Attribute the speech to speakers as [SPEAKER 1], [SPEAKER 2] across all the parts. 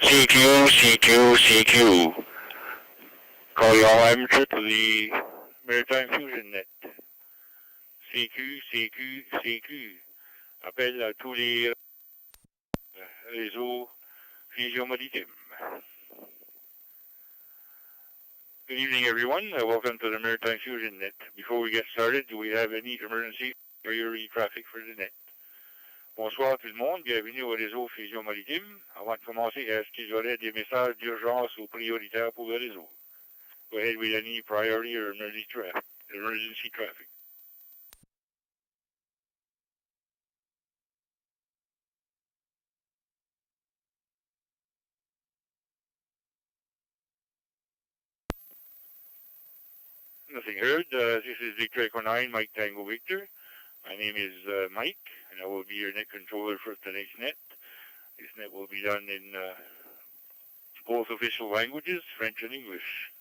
[SPEAKER 1] CQ, CQ, CQ. Call your amateur to the Maritime Fusion Net. CQ, CQ, CQ. Appelle à tous les réseaux Fusion Maritime. Good evening, everyone. Welcome to the Maritime Fusion Net. Before we get started, do we have any emergency priority traffic for the net? Bonsoir tout le monde, bienvenue au réseau Fusion Maritime. Avant de commencer, est-ce qu'il y aurait des messages d'urgence ou prioritaires pour le réseau? Go ahead with any priority or emergency traffic. Nothing heard. This is Victor Echo 9, Mike Tango Victor. My name is Mike, and I will be your net controller for tonight's net. This net will be done in both official languages, French and English.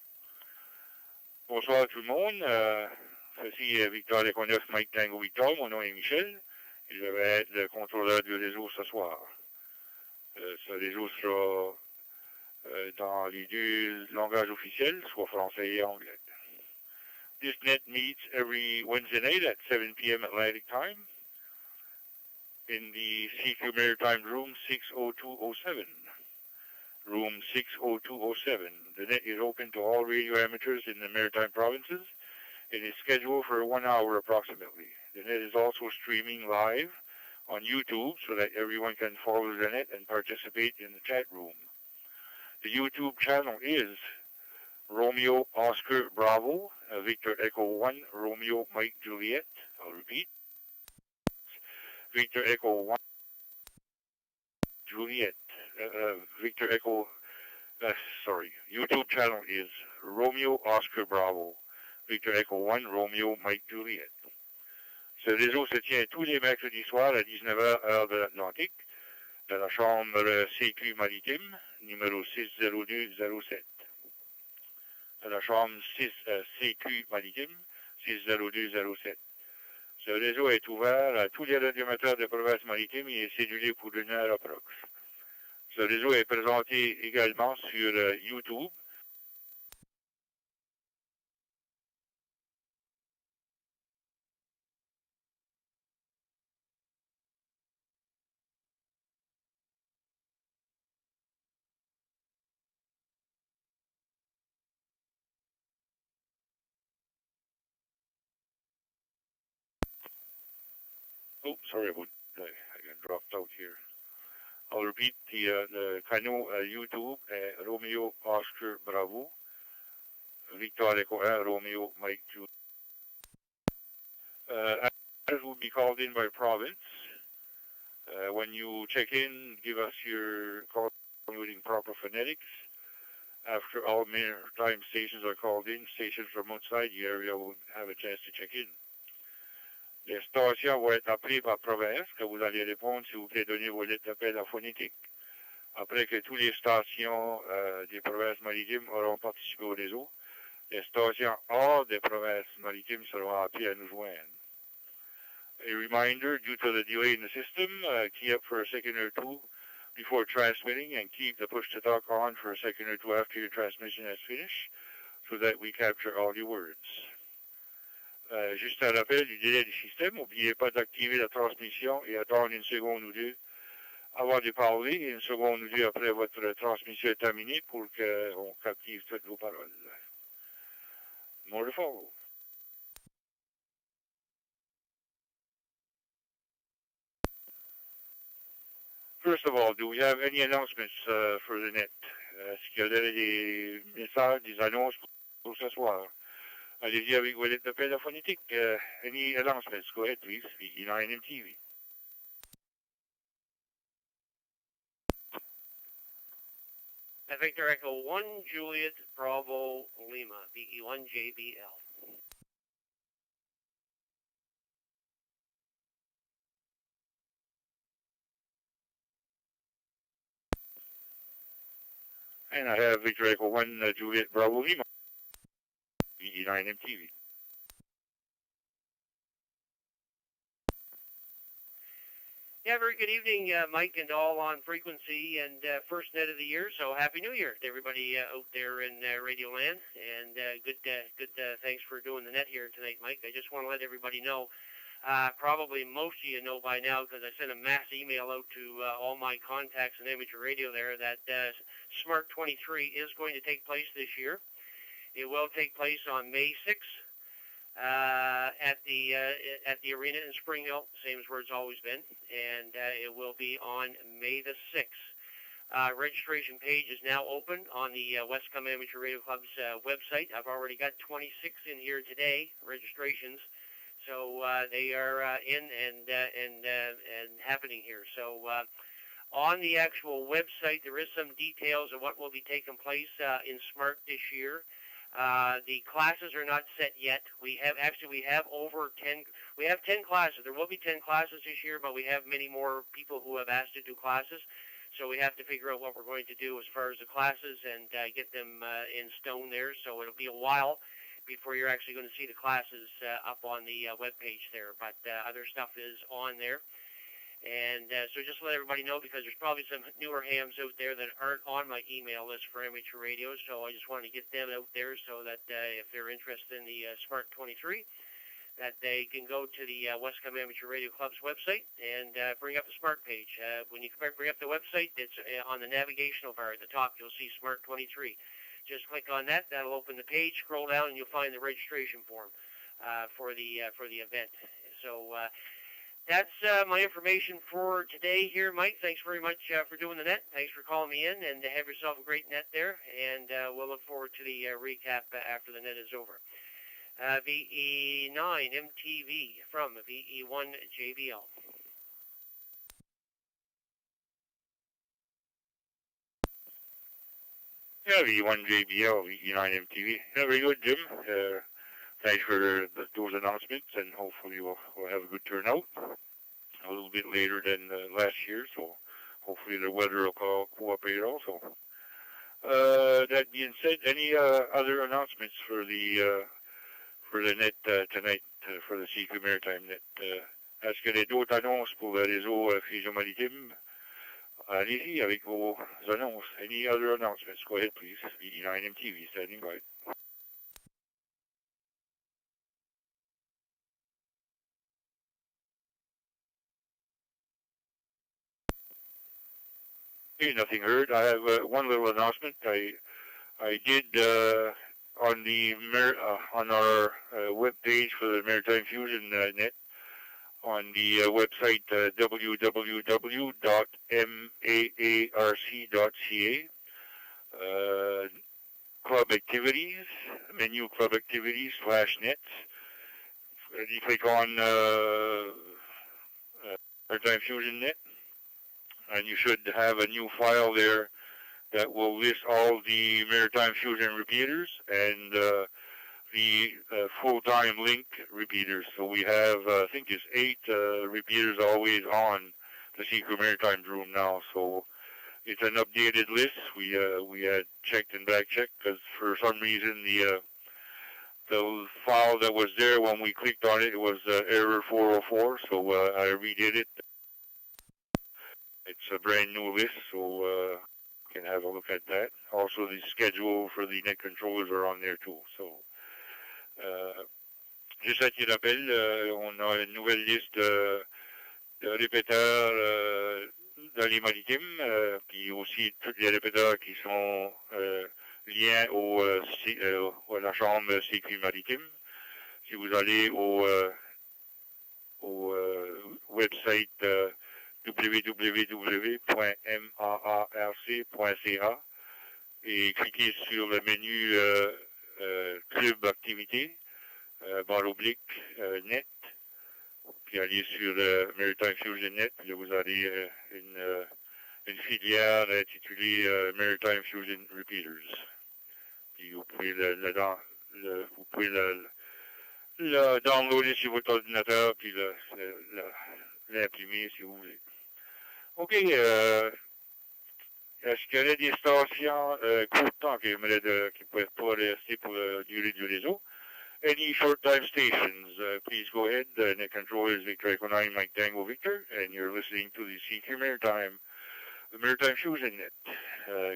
[SPEAKER 1] Bonsoir tout le monde. Ceci Victor Echo 9, Mike Tango Victor. Mon nom est Michel, et je vais être le contrôleur du réseau ce soir. Ce réseau sera dans les deux langages officiels, soit français et anglais. This net meets every Wednesday night at 7 p.m. Atlantic time in the CQ Maritime Room 60207. Room 60207. The net is open to all radio amateurs in the maritime provinces and is scheduled for 1 hour approximately. The net is also streaming live on YouTube so that everyone can follow the net and participate in the chat room. The YouTube channel is Romeo Oscar Bravo, Victor Echo 1, Romeo Mike Juliet. I'll repeat. Victor Echo 1, Juliet. Victor Echo, YouTube channel is Romeo Oscar Bravo, Victor Echo 1, Romeo Mike Juliet. Ce réseau se tient tous les mercredis soirs à 19h heure de l'Atlantique, dans la chambre CQ Maritime, numéro 60207. À la chambre 6 CQ Maritime 60207. Ce réseau est ouvert à tous les radioamateurs de province maritime et est cédulé pour une heure approx. Ce réseau est présenté également sur YouTube. Oh, sorry about that. I got dropped out here. I'll repeat the canal YouTube, Romeo Oscar Bravo, Victor Echo 1, Romeo Mike 2. As will be called in by province. When you check in, give us your call using proper phonetics. After all maritime stations are called in, stations from outside the area will have a chance to check in. Les stations vont être appelées par province, que vous allez répondre si vous voulez donner vos lettres d'appel en phonétique. Après que toutes les stations des provinces maritimes auront participé au réseau, les stations hors des provinces maritimes seront appelées à nous joindre. A reminder, due to the delay in the system, key up for a second or two before transmitting and keep the push-to-talk on for a second or two after your transmission has finished so that we capture all your words. Juste un rappel du délai du système, n'oubliez pas d'activer la transmission et attendre une seconde ou deux avant de parler et une seconde ou deux après votre transmission est terminée pour qu'on captive toutes vos paroles. More to follow. First of all, do we have any announcements for the net? Est-ce qu'il y a des messages, des annonces pour ce soir? Allez-y avec vos lettres d'appel phonétique. Any announcements? Go ahead, please. VE9 MTV.
[SPEAKER 2] Victor Echo 1, Juliet, Bravo, Lima, VE1 JBL.
[SPEAKER 1] And I have Victor Echo 1, Juliet, Bravo, Lima, VE9 MTV.
[SPEAKER 2] Yeah, very good evening, Mike, and all on frequency and first net of the year. So happy New Year to everybody out there in Radio Land, and good. Thanks for doing the net here tonight, Mike. I just want to let everybody know. Probably most of you know by now because I sent a mass email out to all my contacts in amateur radio there that Smart 23 is going to take place this year. It will take place on May 6th. At the arena in Spring Hill, same as where it's always been, and it will be on May the 6th. Registration page is now open on the Westcombe Amateur Radio Club's website. I've already got 26 in here today, registrations, so they are in and happening here. So on the actual website, there is some details of what will be taking place in Smart this year. The classes are not set yet. We have over 10. We have 10 classes. There will be 10 classes this year, but we have many more people who have asked to do classes. So we have to figure out what we're going to do as far as the classes and get them in stone there. So it'll be a while before you're actually going to see the classes up on the web page there. But other stuff is on there. And so just let everybody know, because there's probably some newer hams out there that aren't on my email list for amateur radio, so I just wanted to get them out there so that if they're interested in the Smart 23, that they can go to the Westcombe Amateur Radio Club's website and bring up the Smart page. When you bring up the website, it's on the navigational bar at the top. You'll see Smart 23. Just click on that. That'll open the page. Scroll down, and you'll find the registration form for the event. So that's my information for today here, Mike. Thanks very much for doing the net. Thanks for calling me in, and have yourself a great net there. And we'll look forward to the recap after the net is over. VE9 MTV from VE1 JBL.
[SPEAKER 1] Yeah, VE1 JBL, VE9 MTV. Yeah, very good, Jim. Thanks for those announcements, and hopefully we'll have a good turnout. A little bit later than last year, so hopefully the weather will cooperate also. That being said, any other announcements for the net tonight, for the CQ Maritime net? Est-ce qu'il y a d'autres annonces pour le réseau Fusion Maritime? Allez-y avec vos annonces. Any other announcements? Go ahead, please. VE9 MTV standing by. Okay, nothing heard. I have one little announcement. I did on the on our web page for the Maritime Fusion Net on the website www.maarc.ca. Club activities, menu club activities /nets. You click on Maritime Fusion Net, and you should have a new file there that will list all the Maritime Fusion repeaters and the full-time link repeaters. So we have, I think it's 8 repeaters always on the Secret Maritime room now. So it's an updated list. We had checked and back-checked because for some reason the file that was there when we clicked on it, it was error 404. So I redid it. It's a brand new list, so you can have a look at that. Also, the schedule for the net controllers are on there too. So, juste à petit rappel, on a une nouvelle liste de répéteurs dans les maritimes, puis aussi tous les répéteurs qui sont liés à la chambre CQ maritime. Si vous allez au website www.maarc.ca et cliquez sur le menu Club Activité, barre oblique Net, puis allez sur Maritime Fusion Net, puis là vous avez une filière intitulée Maritime Fusion Repeaters. Puis vous pouvez le downloader sur votre ordinateur, puis l'imprimer si vous voulez. OK. Est-ce qu'il y a des stations court temps qui ne peuvent pas rester pour la durée du réseau? Any short time stations, please go ahead. Net controller is Victor Echo 9, Mike Tango Victor, and you're listening to the CQ Maritime, the Maritime Fusion Net.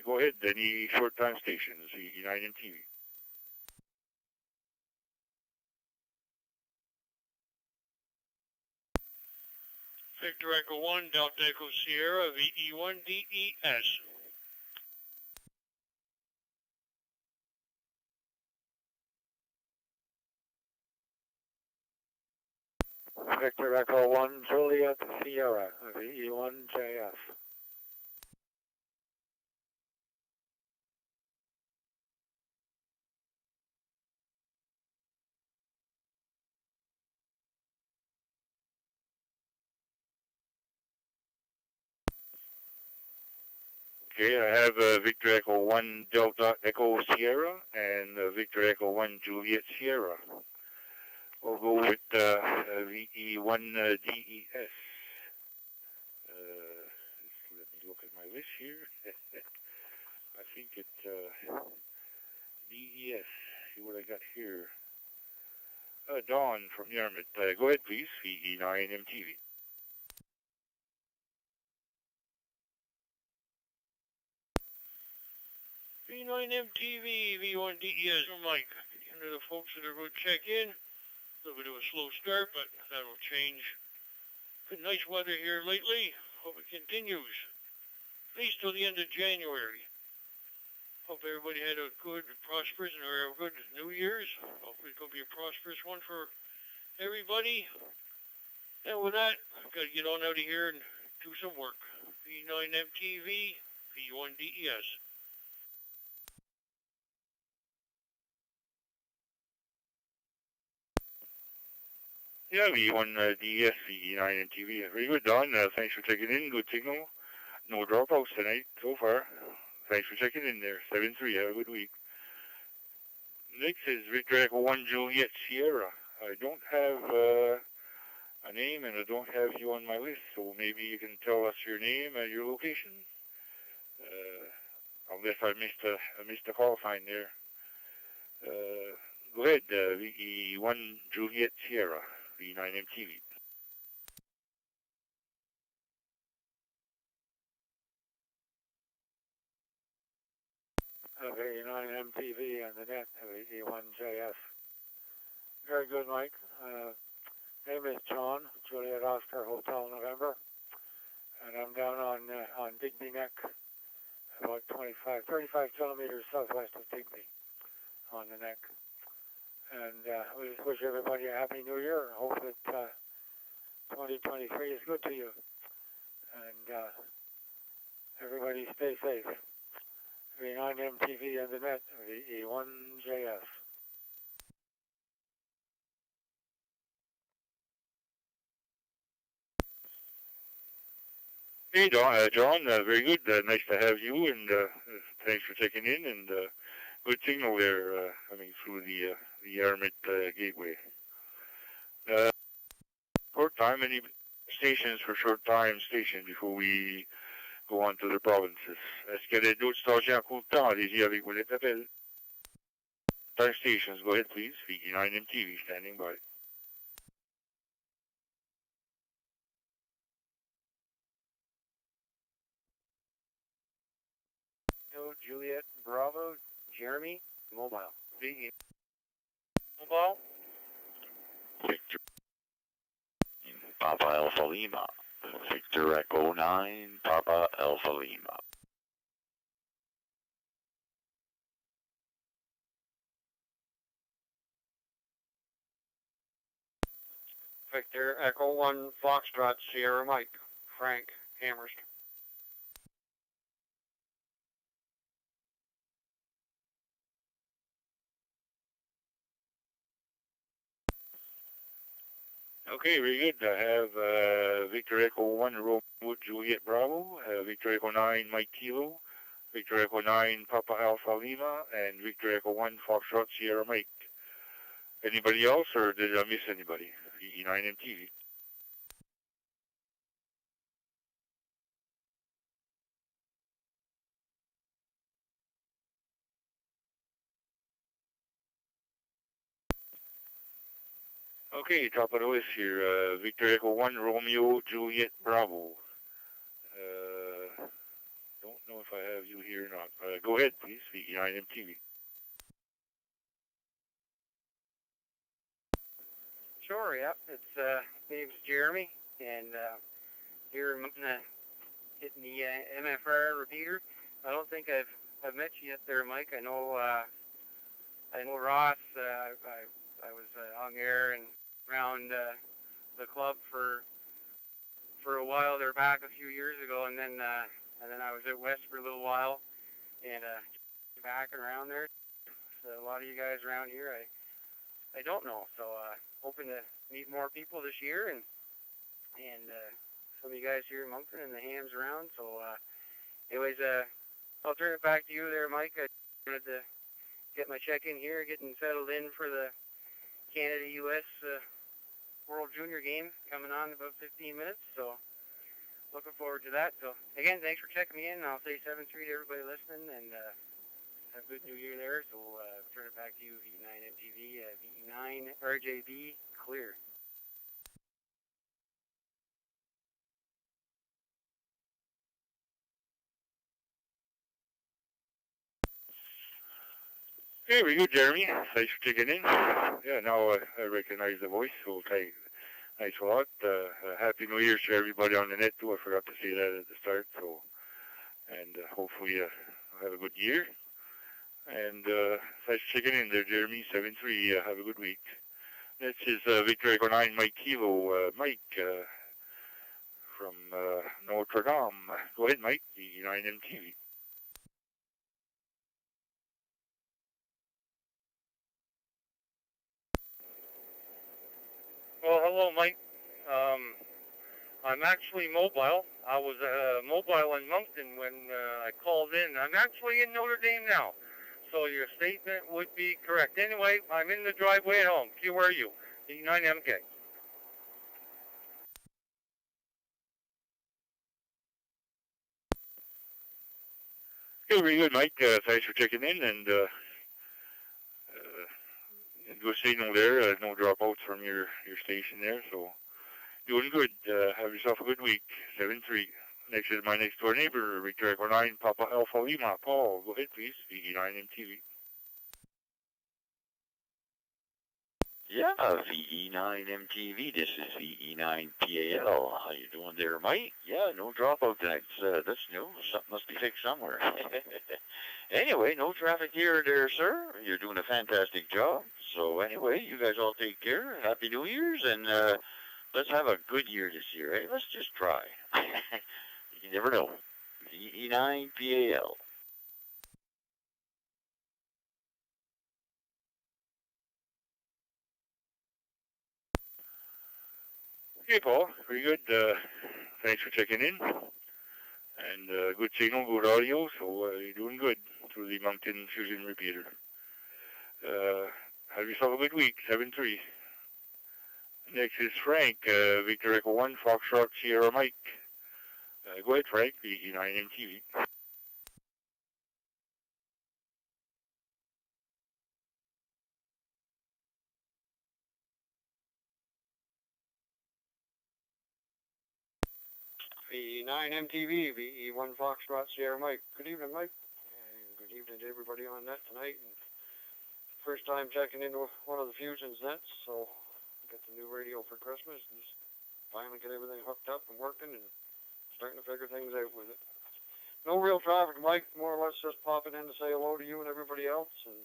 [SPEAKER 1] Go ahead, any short time stations, VE9 MTV.
[SPEAKER 3] Victor Echo 1, Delta Echo Sierra, VE1DES.
[SPEAKER 4] Victor Echo 1, Juliet Sierra, VE1JF.
[SPEAKER 1] Okay, I have Victor Echo 1 Delta Echo Sierra and Victor Echo 1 Juliet Sierra. We'll go with VE1DES. Let me look at my list here. I think it's DES. See what I got here. Dawn from Yarmouth. Go ahead, please. VE9 MTV.
[SPEAKER 3] V9MTV, V1DES. Mike, and to the folks that are going to check in. A little bit of a slow start, but that'll change. Good nice weather here lately. Hope it continues. At least till the end of January. Hope everybody had a good, prosperous, and a good New Year's. Hopefully it's going to be a prosperous one for everybody. And with that, I've got to get on out of here and do some work. V9MTV, V1DES.
[SPEAKER 1] Yeah, V1DES, VE9 MTV. Very good, Don. Thanks for checking in. Good signal. No dropouts tonight so far. Thanks for checking in there. 7-3. Have a good week. Next is Victor Echo 1 Juliet Sierra. I don't have a name and I don't have you on my list, so maybe you can tell us your name and your location. Unless I missed a call sign there. Go ahead, VE1 Juliet Sierra, V9MTV.
[SPEAKER 4] VE9MTV on the net, VE1JF. Very good, Mike. Name is John, Juliet Oscar Hotel November, and I'm down on Digby Neck, about 35 kilometers southwest of Digby on the neck. And we just wish everybody a happy new year. Hope that 2023 is good to you. And everybody stay safe. V9MTV on the net, VE1JF.
[SPEAKER 1] Hey, John, very good. Nice to have you, and thanks for checking in, and good signal there coming through the Yarmouth gateway. Short time, any stations for short time station before we go on to the provinces? Est-ce qu'il y a d'autres stations à court temps? Allez-y avec vos appels. Time stations, go ahead please. VE9 MTV standing by.
[SPEAKER 2] Juliet, Bravo, Jeremy, Mobile. VE. Mobile.
[SPEAKER 5] Victor Papa Alpha Lima. Victor Echo 9, Papa Alpha Lima.
[SPEAKER 4] Victor Echo 1 Foxtrot Sierra Mike, Frank Amherst.
[SPEAKER 1] Okay, very good. I have Victor Echo 1 Romewood Juliet Bravo, Victor Echo 9 Mike Kilo, Victor Echo 9 Papa Alpha Lima, and Victor Echo 1 Foxtrot Sierra Mike. Anybody else, or did I miss anybody? VE9 MTV. Okay, top of the list here. Victor Echo 1, Romeo, Juliet, Bravo. Don't know if I have you here or not. Go ahead, please. VE9 MTV.
[SPEAKER 6] Sure, yep. It's name's Jeremy, and here I'm hitting the MFR repeater. I don't think I've met you yet there, Mike. I know Ross. I was on air and around the club for a while there back a few years ago, and then I was out west for a little while, and back and around there. So a lot of you guys around here, I don't know. So hoping to meet more people this year, and some of you guys here in Moncton and the hams around. So anyways, I'll turn it back to you there, Mike. I wanted to get my check-in here, getting settled in for the Canada-U.S. World Junior game coming on in about 15 minutes. So looking forward to that. So again, thanks for checking me in. I'll say 7-3 to everybody listening, and have a good new year there. So turn it back to you, VE9 MTV, VE9 RJB, clear.
[SPEAKER 1] Okay, very good, Jeremy. Thanks for checking in. Yeah, now I recognize the voice, so thanks a lot. Happy New Year's to everybody on the net, too. I forgot to say that at the start. So, and hopefully have a good year. And thanks for checking in there, Jeremy. 7-3. Have a good week. Next is Victor Echo 9, Mike Kilo. Mike from Notre Dame. Go ahead, Mike. VE9 MTV.
[SPEAKER 7] Well, hello, Mike. I'm actually mobile. I was mobile in Moncton when I called in. I'm actually in Notre Dame now, so your statement would be correct. Anyway, I'm in the driveway at home. QRU, E9MK.
[SPEAKER 1] Okay, very good, Mike. Thanks for checking in, and good signal there. No dropouts from your station there, so doing good. Have yourself a good week. 7-3. Next is my next door neighbor, Victor Echo 9, Papa Alpha Lima. Paul, go ahead, please. VE9 MTV.
[SPEAKER 5] Yeah, VE9 MTV. This is VE9 PAL. How you doing there, Mike? Yeah, no dropout tonight. That's new. Something must be fixed somewhere. Anyway, no traffic here or there, sir. You're doing a fantastic job. So anyway, you guys all take care. Happy New Year's, and let's have a good year this year, eh? Let's just try. You never know. VE9 PAL.
[SPEAKER 1] Okay, Paul. Very good. Thanks for checking in. And good signal, good audio, so you're doing good through the Maritime Fusion repeater. Have yourself a good week. 7-3. Next is Frank, Victor Echo 1, Foxtrot, Sierra Mike. Go ahead, Frank, VE9 MTV.
[SPEAKER 6] VE9 MTV, VE1 Foxtrot, Sierra Mike. Good evening, Mike. And good evening to everybody on net tonight. And first time checking into one of the Fusion's nets, so got the new radio for Christmas and just finally get everything hooked up and working and starting to figure things out with it. No real traffic, Mike. More or less just popping in to say hello to you and everybody else, and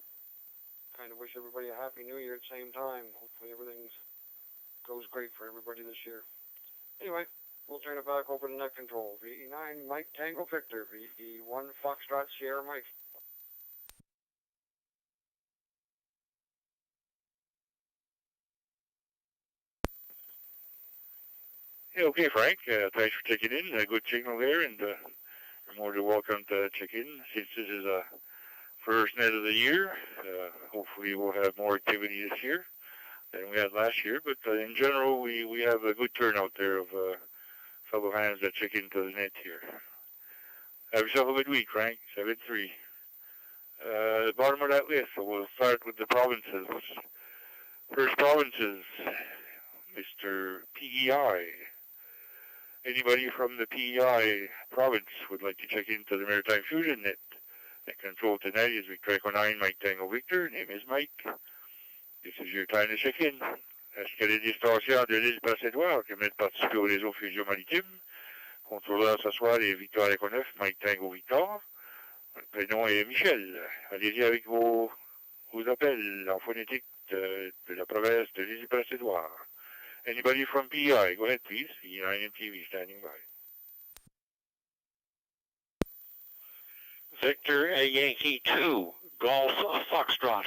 [SPEAKER 6] kind of wish everybody a happy new year at the same time. Hopefully everything goes great for everybody this year. Anyway, we'll turn it back over to net control. VE9 Mike Tango Victor, VE1 Foxtrot Sierra Mike.
[SPEAKER 1] Yeah, okay, Frank. Thanks for checking in. Good signal there, and you're more than welcome to check in since this is a first net of the year. Hopefully we'll have more activity this year than we had last year, but in general we have a good turnout there of fellow hands that check into the net here. Have yourself a good week, Frank. 7-3. The bottom of that list, so we'll start with the provinces. First provinces, Mr. PEI. Anybody from the PEI province would like to check into the Maritime Fusion Net? Net control tonight is Victor Echo 9, Mike Tango Victor. Name is Mike. This is your time to check in. Est-ce que les distanciaires de l'île Basse-Édouard qui veulent participer au réseau Fusion Maritime? Contrôleur ce soir est Victor Echo 9, Mike Tango Victor. Le prénom est Michel. Allez-y avec vos appels en phonétique de la province de l'île Basse-Édouard. Anybody from PEI? Go ahead, please. E9 MTV standing by.
[SPEAKER 3] Victor at Yankee 2, Golf Foxtrot.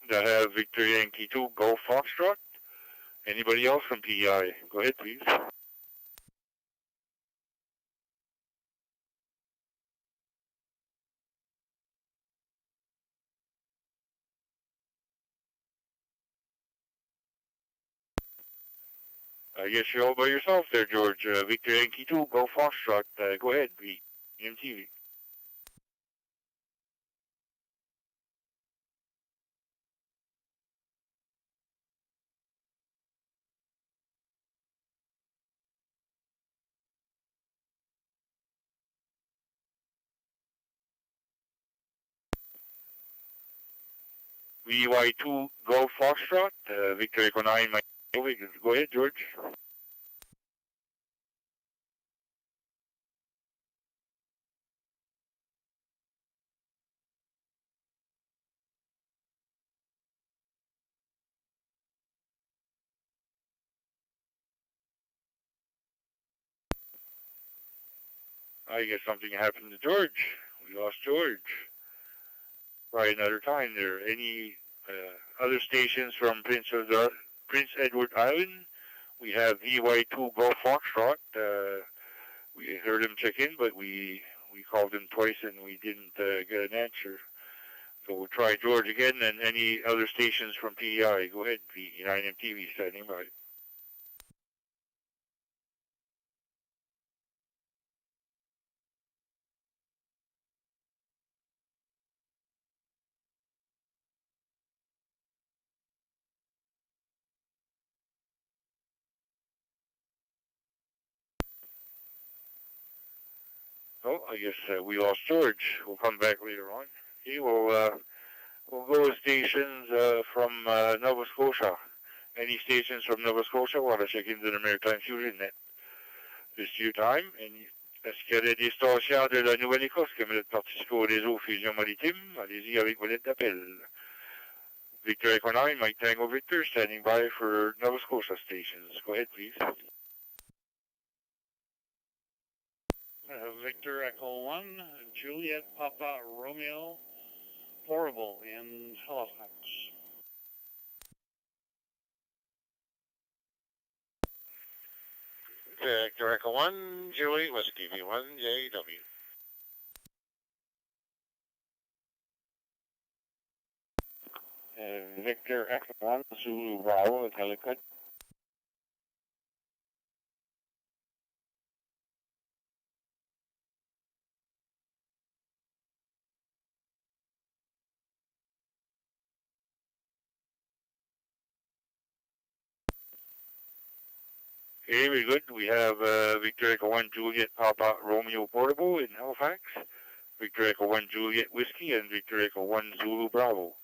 [SPEAKER 1] I have Victor Yankee 2, Golf Foxtrot. Anybody else from PEI? Go ahead, please. I guess you're all by yourself there, George. Victor Yankee 2, Golf Foxtrot. Go ahead, MTV. VY2, Golf Foxtrot. Victor Echo 9, Mike. Go ahead, George. I guess something happened to George. We lost George. Try another time there. Any other stations from Prince Edward Island? We have VY2 Golf Foxtrot. We heard him check in, but we called him twice and we didn't get an answer. So we'll try George again and any other stations from PEI. Go ahead, P9MTV standing by. Oh, I guess we lost George. We'll come back later on. Okay, we'll go with stations from Nova Scotia. Any stations from Nova Scotia want to check into the Maritime Fusion Net? This is your time. Est-ce qu'il y a des stations de la Nouvelle-Écosse qui veulent participer au réseau Fusion Maritime? Allez-y avec vos lettres d'appel. Victor Echo 9, Mike Tango Victor, standing by for Nova Scotia stations. Go ahead, please.
[SPEAKER 8] Victor Echo 1, Juliet Papa Romeo, Portable in Halifax.
[SPEAKER 3] Victor Echo 1, Julie, Whiskey V1, JW.
[SPEAKER 8] Victor Echo 1, Zulu Bravo, Calicut.
[SPEAKER 1] Okay, very good. We have Victor Echo 1 Juliet Papa Romeo Portable in Halifax, Victor Echo 1 Juliet Whiskey, and Victor Echo 1 Zulu Bravo.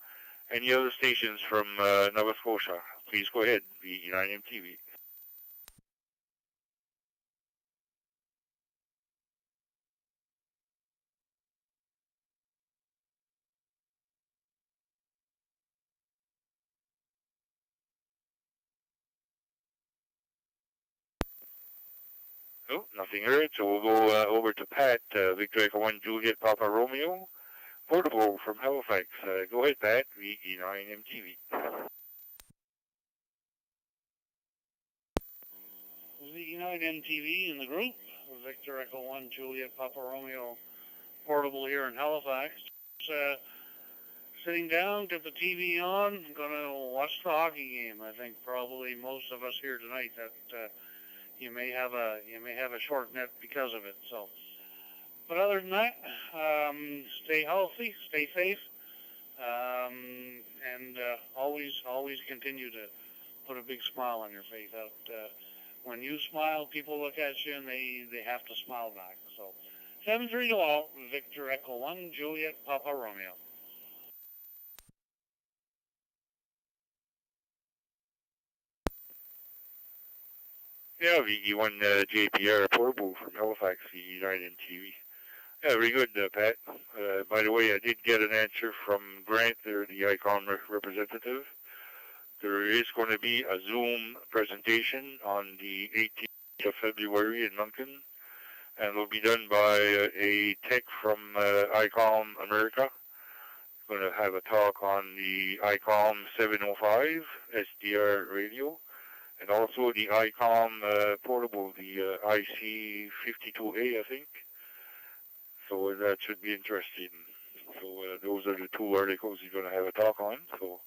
[SPEAKER 1] Any other stations from Nova Scotia? Please go ahead, V9MTV. Oh, nothing heard, so we'll go over to Pat, Victor Echo 1 Juliet Papa Romeo, Portable from Halifax. Go ahead, Pat, VE9MTV.
[SPEAKER 8] VE9MTV in the group, Victor Echo 1 Juliet Papa Romeo, Portable here in Halifax. sitting down, get the TV on, gonna watch the hockey game. I think probably most of us here tonight that you may have a short net because of it. So, but other than that, stay healthy, stay safe, and always continue to put a big smile on your face. When you smile, people look at you and they have to smile back. So 7-3 to all, Victor Echo 1, Juliet Papa Romeo.
[SPEAKER 1] Yeah, VE1 JPR portable from Halifax, VE9 MTV. Yeah, very good, Pat. By the way, I did get an answer from Grant there, the ICOM representative. There is going to be a Zoom presentation on the 18th of February in Moncton, and it'll be done by a tech from ICOM America. Going to have a talk on the ICOM 705 SDR radio, and also the ICOM portable, the IC52A, I think. So that should be interesting. So those are the two articles he's going to have a talk on. So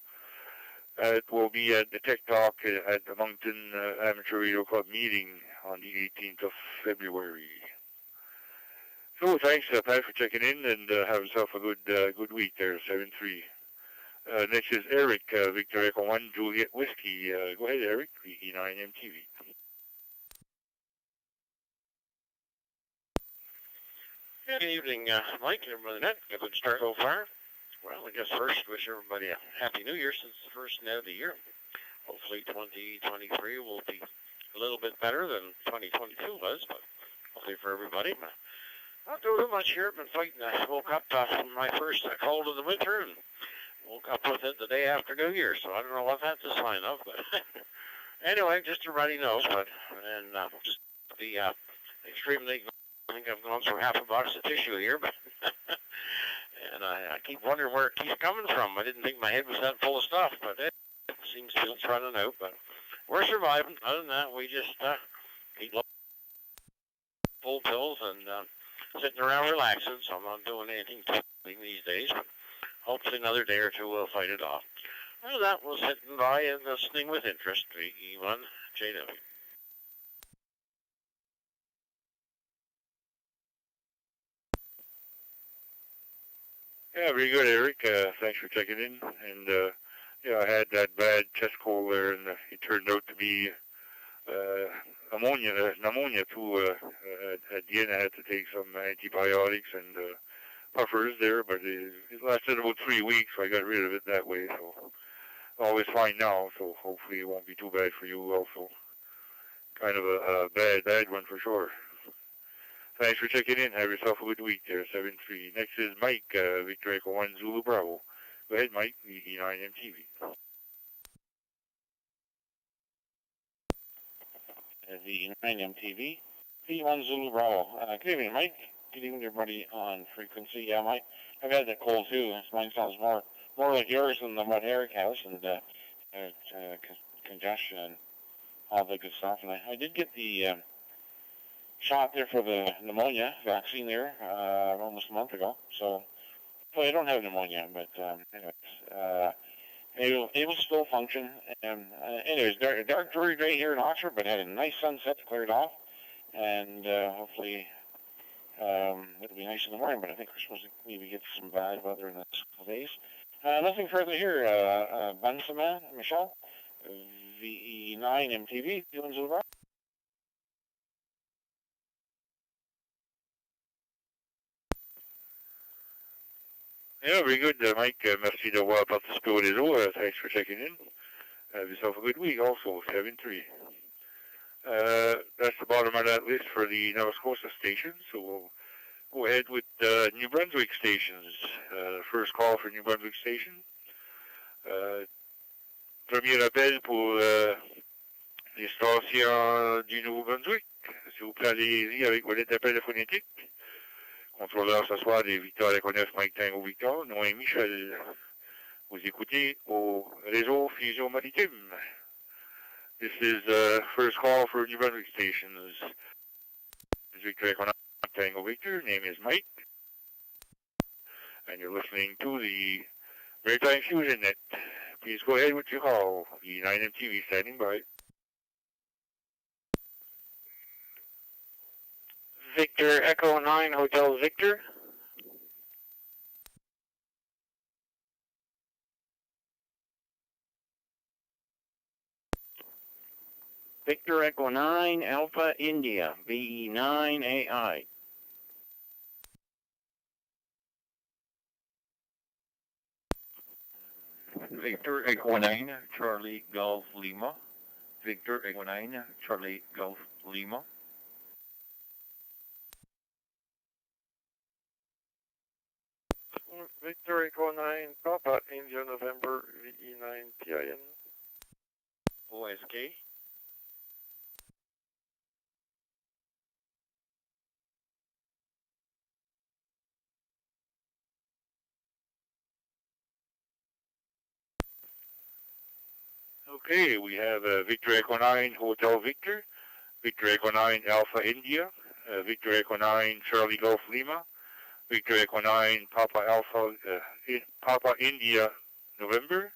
[SPEAKER 1] it will be at the Tech Talk at the Moncton Amateur Radio Club meeting on the 18th of February. So thanks, Pat, for checking in, and have yourself a good week there, 7-3. Next is Eric, Victor Echo 1, Juliet Whiskey. Go ahead, Eric, VE9 MTV.
[SPEAKER 9] Good evening, Mike and everybody. A good start so far. Well, I guess first, wish everybody a Happy New Year since the first net of the year. Hopefully 2023 will be a little bit better than 2022 was, but hopefully for everybody. Not doing much here. Been fighting. I woke up from my first cold of the winter and woke up with it the day after New Year, so I don't know what that's a sign of, but anyway, just everybody knows, but, and just the extremely, I think I've gone through half a box of tissue here, but, and I keep wondering where it keeps coming from. I didn't think my head was that full of stuff, but it seems to it's running out, but we're surviving. Other than that, we just eat full pills and sitting around relaxing, so I'm not doing anything these days, but hopefully another day or two will fight it off. Well, that was sitting by and listening with interest, VE1 JW.
[SPEAKER 1] Yeah, very good, Eric. Thanks for checking in. And, yeah, I had that bad chest cold there, and it turned out to be pneumonia too. At the end, I had to take some antibiotics and puffers there, but it lasted about 3 weeks, so I got rid of it that way. So all is fine now, so hopefully it won't be too bad for you also. Kind of a bad one for sure. Thanks for checking in. Have yourself a good week there, 7-3. Next is Mike, Victor Echo 1 Zulu Bravo. Go ahead, Mike, VE9 MTV.
[SPEAKER 8] VE9 MTV, V1 Zulu Bravo. Good evening, Mike. Good evening, everybody on frequency. Yeah, Mike, I've had that cold too. Mine sounds more like yours than what Eric has, and congestion and all the good stuff. And I did get the shot there for the pneumonia vaccine there almost a month ago. So, well, I don't have pneumonia, but anyways, it will still function. And anyways, dark very gray here in Oxford, but had a nice sunset, cleared off, and hopefully it'll be nice in the morning. But I think we're supposed to maybe get some bad weather in the next couple of days. Nothing further here. Bansama, Michelle, VE9 MTV, doing Zulu.
[SPEAKER 1] Yeah, very good, Mike. Merci d'avoir participé au réseau. Thanks for checking in. Have yourself a good week also, 7-3. That's the bottom of that list for the Nova Scotia stations, so we'll go ahead with New Brunswick stations. First call for New Brunswick station. Premier appel pour les stations du Nouveau-Brunswick. S'il vous plaît, allez-y avec votre appel phonétique. Contrôleur ce soir des Victor Echo 9 Mike Tango Victor, Noé Michel. Vous écoutez au réseau Fusion Maritime. This is first call for New Brunswick stations. This is Victor Echo 9 Tango Victor. Name is Mike. And you're listening to the Maritime Fusion Net. Please go ahead with your call. V9MTV standing by.
[SPEAKER 6] Victor Echo 9 Hotel Victor.
[SPEAKER 5] Victor Echo 9 Alpha India, VE9AI. Victor Echo 9 Charlie Golf Lima. Victor Echo 9 Charlie Golf Lima.
[SPEAKER 4] Victor Echo 9 Papa India November VE9 PIN.
[SPEAKER 5] OSK.
[SPEAKER 1] Okay, we have Victor Echo 9 Hotel Victor, Victor Echo 9 Alpha India, Victor Echo 9 Charlie Golf Lima, Victor Echo 9 Papa Alpha Papa India November,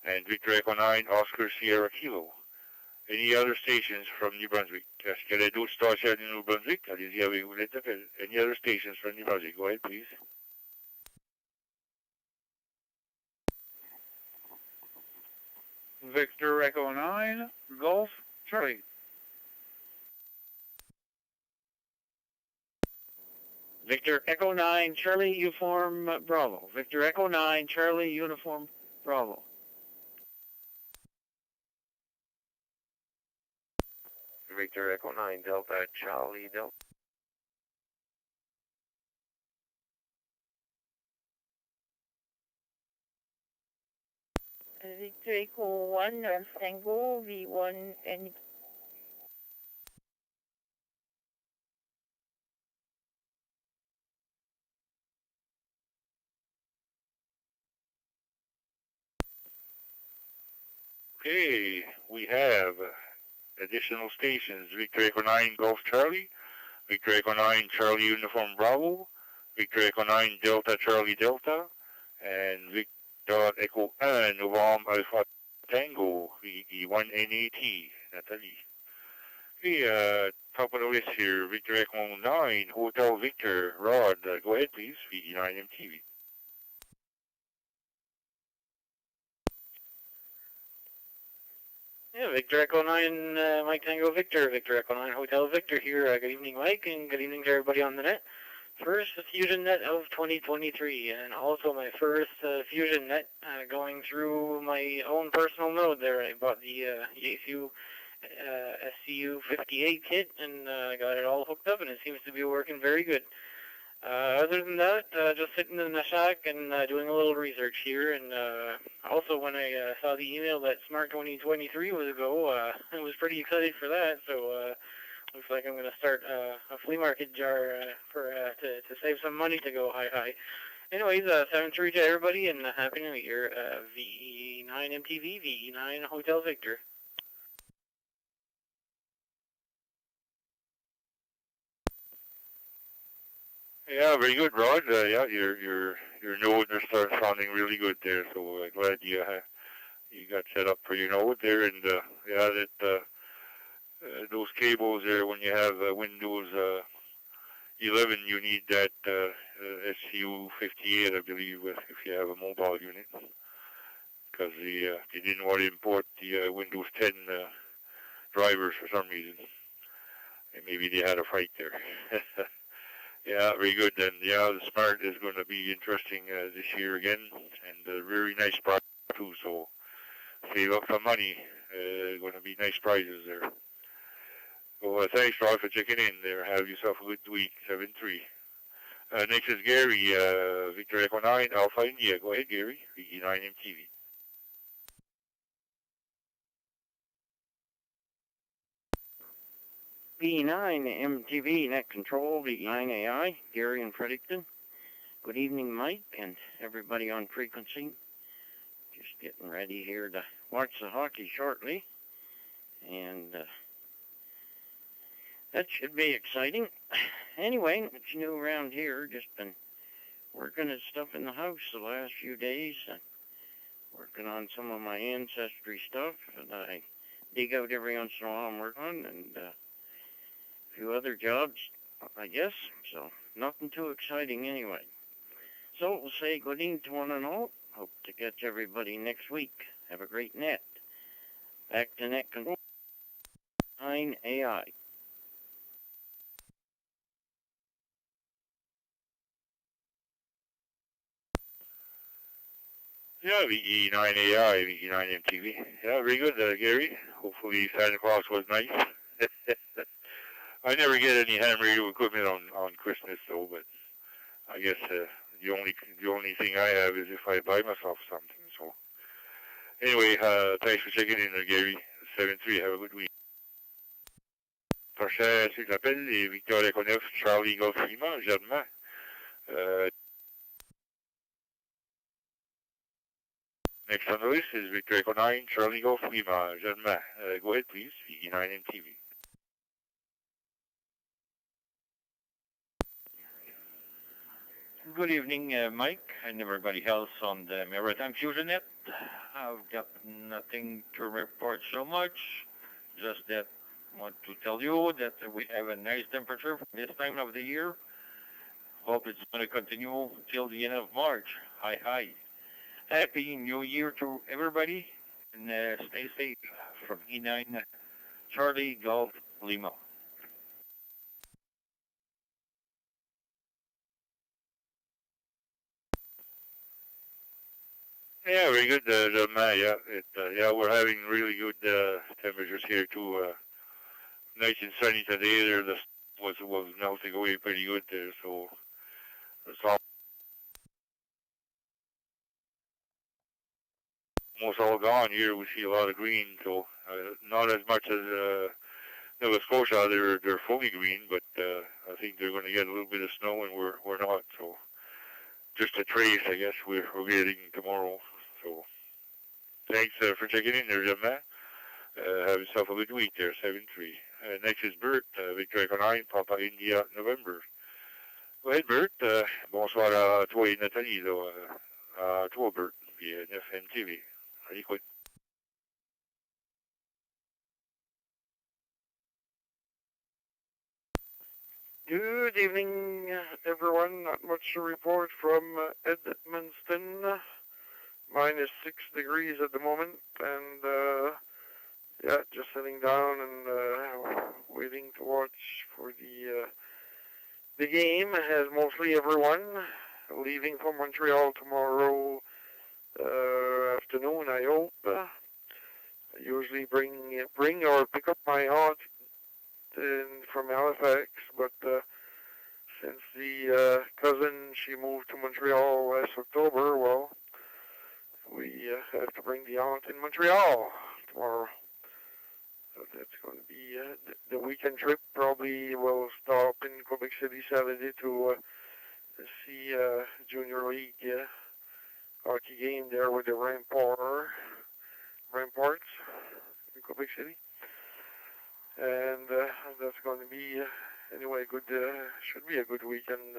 [SPEAKER 1] and Victor Echo 9 Oscar Sierra Kilo. Any other stations from New Brunswick? Est-ce qu'il y a d'autres stations de New Brunswick? Allez-y avec vous les appels. Any other stations from New Brunswick? Go ahead, please.
[SPEAKER 8] Victor Echo 9 Golf Charlie.
[SPEAKER 5] Victor Echo 9 Charlie Uniform Bravo. Victor Echo 9 Charlie Uniform Bravo.
[SPEAKER 2] Victor Echo 9 Delta Charlie Delta.
[SPEAKER 10] Victor Echo 1 Tango V1 and
[SPEAKER 1] Okay, we have additional stations. Victor Echo 9 Golf Charlie, Victor Echo 9 Charlie Uniform Bravo, Victor Echo 9 Delta Charlie Delta, and Victor Echo 1 Novembre Alpha Tango, VE1NAT, Nathalie. Okay, top of the list here, Victor Echo 9 Hotel Victor, Rod, go ahead please, VE9MTV.
[SPEAKER 6] Yeah, Victor Echo 9 Mike Tango Victor, Victor Echo 9 Hotel Victor here. Good evening, Mike, and good evening to everybody on the net. First Fusion Net of 2023, and also my first Fusion Net going through my own personal node there. I bought the Yaesu SCU58 kit and got it all hooked up, and it seems to be working very good. Other than that, just sitting in the shack and doing a little research here. And also, when I saw the email that Smart 2023 was a go, I was pretty excited for that. So looks like I'm going to start a flea market jar to save some money to go high. Anyways, 7-3 to everybody, and Happy New Year. VE9 MTV, VE9 Hotel Victor.
[SPEAKER 1] Yeah, very good, Rod. Yeah, your node started sounding really good there. So glad you got set up for your node there, and yeah, that those cables there. When you have Windows 11, you need that SCU58, I believe, if you have a mobile unit, because they didn't want to import the Windows 10 drivers for some reason. And maybe they had a fight there. Yeah, very good. And yeah, the Smart is going to be interesting this year again, and a very nice prize too. So save up some money. Going to be nice prizes there. So thanks, Rod, for checking in there. Have yourself a good week. 7-3. Next is Gary, Victor Echo 9 Alpha India. Go ahead, Gary. VE9MTV.
[SPEAKER 5] V9 MTV Net Control, V9AI, Gary in Fredericton. Good evening, Mike, and everybody on frequency. Just getting ready here to watch the hockey shortly. And that should be exciting. Anyway, what's new around here? Just been working at stuff in the house the last few days.
[SPEAKER 6] working on some of my ancestry stuff that I dig out every once in a while and work on, and a few other jobs, I guess. So nothing too exciting anyway. So we'll say good evening to one and all. Hope to catch everybody next week. Have a great net. Back to net control. 9 AI.
[SPEAKER 1] Yeah, VE9AI, VE9MTV. Yeah, very good, Gary. Hopefully Santa Claus was nice. I never get any ham radio equipment on Christmas, though, but I guess the only thing I have is if I buy myself something. So anyway, thanks for checking in there, Gary. 7-3, have a good week. Prochain sur l'appel est Victor Echo 9, Charlie Golf Lima, Germain. Next on the list is Victor Echo 9, Charlie Golf Lima, Germain. Go ahead, please, VE9MTV.
[SPEAKER 11] Good evening, Mike, and everybody else on the Maritime Fusion Net. I've got nothing to report so much, just that I want to tell you that we have a nice temperature for this time of the year. Hope it's going to continue till the end of March. Hi. Happy New Year to everybody, and stay safe from E9 Charlie Golf Lima.
[SPEAKER 1] Yeah, very good, Germain. Yeah, we're having really good temperatures here too. Nice and sunny today. There, the was melting away pretty good there. So it's almost all gone here. We see a lot of green. So not as much as Nova Scotia. They're fully green, but I think they're going to get a little bit of snow, and we're not. So just a trace, I guess we're getting tomorrow. So thanks for checking in there, Germain. Have yourself a good week there, 7-3. Next is Bert, Victor Echo 9, Papa India, November. Go ahead, Bert. Bonsoir à toi et Nathalie, là. À toi, Bert, puis 9MTV. À l'écoute.
[SPEAKER 12] Good evening, everyone. Not much to report from Edmonton. Minus 6 degrees at the moment, and yeah, just sitting down and waiting to watch for the game. As mostly everyone leaving for Montreal tomorrow afternoon, I hope. I usually bring or pick up my aunt from Halifax, but since the cousin, she moved to Montreal last October, well, we have to bring the aunt in Montreal tomorrow. So that's going to be the weekend trip. Probably will stop in Quebec City Saturday to see Junior League hockey game there with the Ramparts in Quebec City. And that's going to be, anyway, good. Should be a good weekend.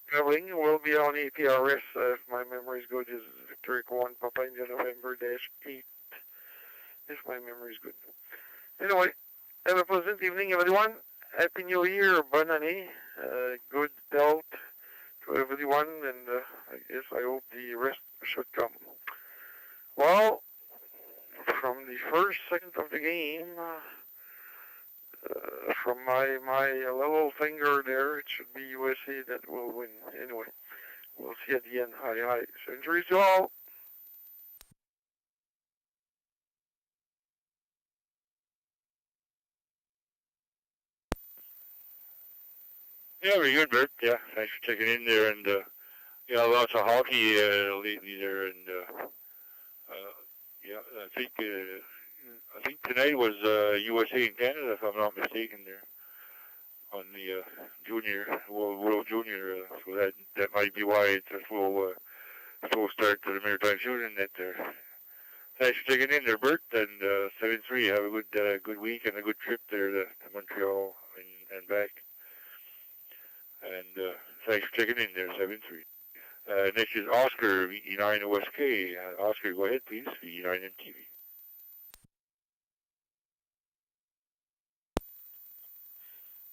[SPEAKER 12] Traveling will be on APRS, if my memory is good, is Victor Echo 1, Papa India November-8, if my memory is good. Anyway, have a pleasant evening, everyone. Happy New Year, bonne année, good health to everyone, and I hope the rest should come. Well, from the first second of the game, from my little finger there, it should be USA that will win. Anyway, we'll see at the end. Hi. Centuries to all.
[SPEAKER 1] Yeah, very good, Bert. Yeah, thanks for checking in there, and yeah, lots of hockey lately there, and yeah, I think tonight was USA and Canada, if I'm not mistaken, there on the World Junior. So that might be why it's a slow start to the Maritime Fusion Net there. Thanks for checking in there, Bert, and 7-3. Have a good week and a good trip there to Montreal and back. And thanks for checking in there, 7-3. Next is Oscar, VE9 OSK. Oscar, go ahead, please, VE9 MTV.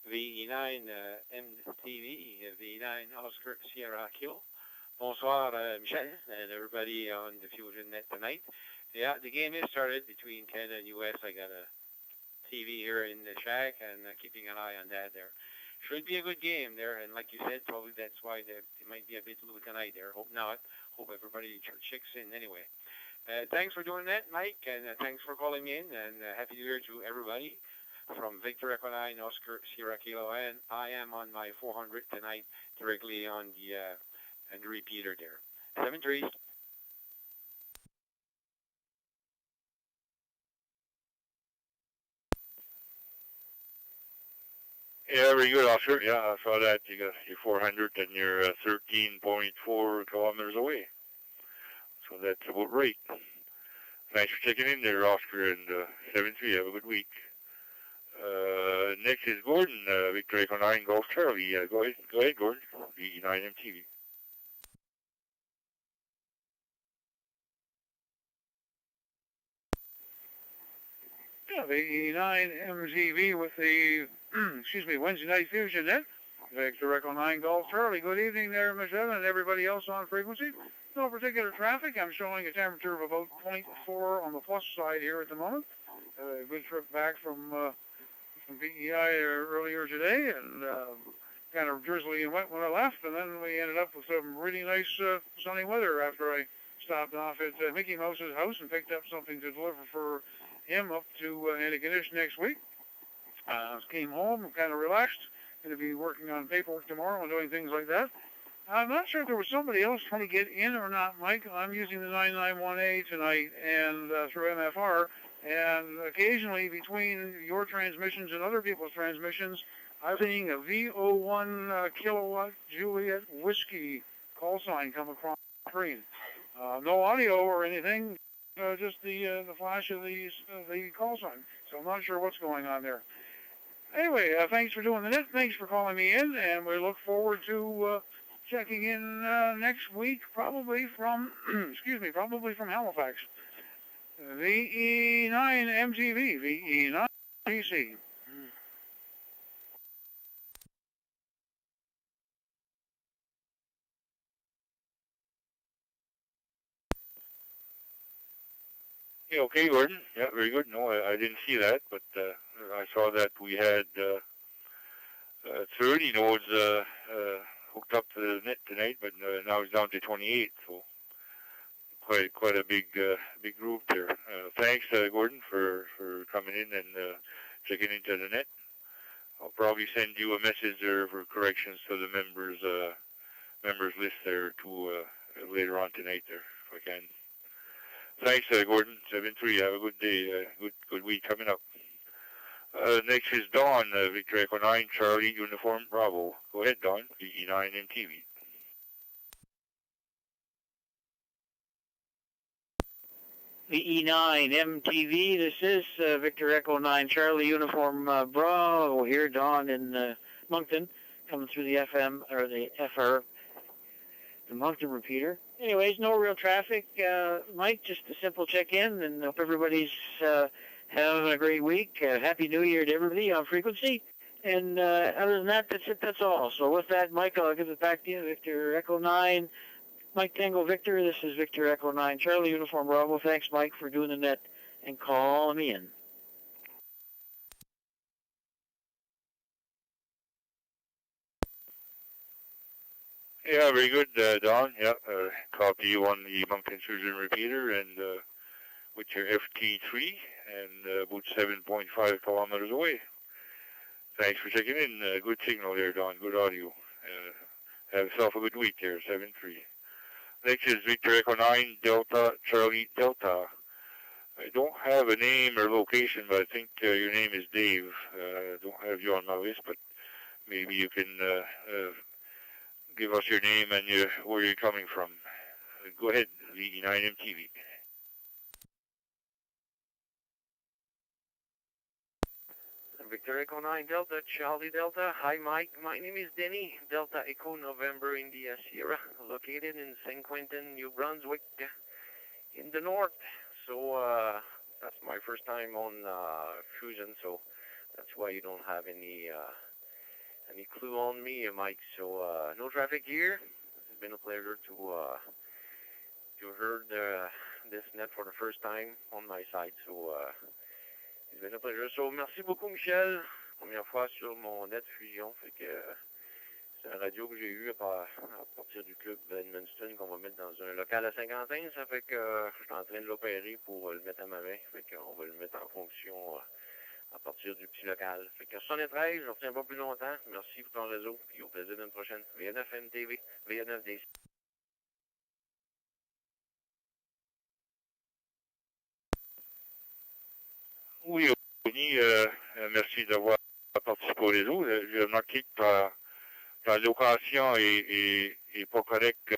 [SPEAKER 13] VE9 MTV, VE9 Oscar Sierra Kilo. Bonsoir, Michel, and everybody on the Fusion Net tonight. Yeah, the game is started between Canada and US. I got a TV here in the shack and keeping an eye on that there. Should be a good game there, and like you said, probably that's why it might be a bit low tonight there. Hope not. Hope everybody checks in anyway. Thanks for doing that, Mike, and thanks for calling me in, and Happy New Year to everybody from Victor Echo 9, Oscar Sierra Kilo, and I am on my 400 tonight directly on the repeater there. 7-3.
[SPEAKER 1] Yeah, very good, Oscar. Yeah, I saw that. You got your 400 and you're 13.4 kilometers away. So that's about right. Thanks for checking in there, Oscar, and 7-3. Have a good week. Next is Gordon, Victor Echo 9 Golf Charlie. Go ahead, Gordon. VE9 MTV.
[SPEAKER 14] Yeah, VE9 MTV with the Wednesday Night Fusion Net. Victor Echo 9 Golf Charlie. Good evening there, Michelle, and everybody else on frequency. No particular traffic. I'm showing a temperature of about 0.4 on the plus side here at the moment. A good trip back from PEI earlier today, and kind of drizzly and wet when I left, and then we ended up with some really nice sunny weather after I stopped off at Mickey Mouse's house and picked up something to deliver for him up to Antigonish next week. Came home, kind of relaxed. Going to be working on paperwork tomorrow and doing things like that. I'm not sure if there was somebody else trying to get in or not, Mike. I'm using the 991A tonight and through MFR, and occasionally between your transmissions and other people's transmissions, I'm seeing a VO1 kilowatt Juliet whiskey call sign come across the screen. No audio or anything, just the flash of the call sign. So I'm not sure what's going on there. Anyway, thanks for doing the net. Thanks for calling me in, and we look forward to checking in next week, probably from Halifax. VE9 MTV, VE9 PC.
[SPEAKER 1] Yeah, okay, Gordon. Yeah, very good. No, I didn't see that, but I saw that we had 30 nodes hooked up to the net tonight, but now it's down to 28, so quite a big group there. Thanks, Gordon, for coming in and checking into the net. I'll probably send you a message there for corrections to the members list there too later on tonight there, if I can. Thanks, Gordon. 7-3. Have a good day. Good week coming up. Next is Dawn, Victor Echo 9, Charlie, Uniform, Bravo. Go ahead, Dawn. VE9 MTV.
[SPEAKER 6] VE9 MTV, this is Victor Echo 9 Charlie Uniform Bravo here, Dawn in Moncton, coming through the FM, or the FR, the Moncton repeater. Anyways, no real traffic. Mike, just a simple check-in, and hope everybody's having a great week. Happy New Year to everybody on frequency. And other than that, that's it, that's all. So with that, Mike, I'll give it back to you. Victor Echo 9, Mike Tango Victor. This is Victor Echo 9, Charlie Uniform Bravo. Thanks, Mike, for doing the net and calling me in.
[SPEAKER 1] Yeah, very good, Don. Yeah, copy you on the Moncton Fusion repeater and with your FT3 and about 7.5 kilometers away. Thanks for checking in. Good signal there, Don. Good audio. Have yourself a good week there, 7-3. Next is Victor Echo 9, Delta, Charlie, Delta. I don't have a name or location, but I think your name is Dave. I don't have you on my list, but maybe you can give us your name and where you're coming from. Go ahead, VE9 MTV.
[SPEAKER 2] Victor Echo 9 Delta, Charlie Delta. Hi, Mike. My name is Denny, Delta Echo November India Sierra, located in St. Quentin, New Brunswick, in the north. So, that's my first time on Fusion, so that's why you don't have any clue on me, Mike. So, no traffic here. It's been a pleasure to heard this net for the first time on my site. So, it's been a pleasure. So, merci beaucoup, Michel. Première fois sur mon net Fusion. Fait que c'est un radio que j'ai eu à partir du club Edmundston qu'on va mettre dans un local à Saint-Quentin. Ça fait que je suis en train de l'opérer pour le mettre à ma main. Fait qu'on va le mettre en fonction à partir du petit local. Fait que 73, je ne retiens pas plus longtemps. Merci pour ton réseau. Puis au plaisir d'une prochaine. VNF MTV, VNF DC.
[SPEAKER 1] Oui, Denis, merci d'avoir participé au réseau. J'ai remarqué que ta location est pas correcte.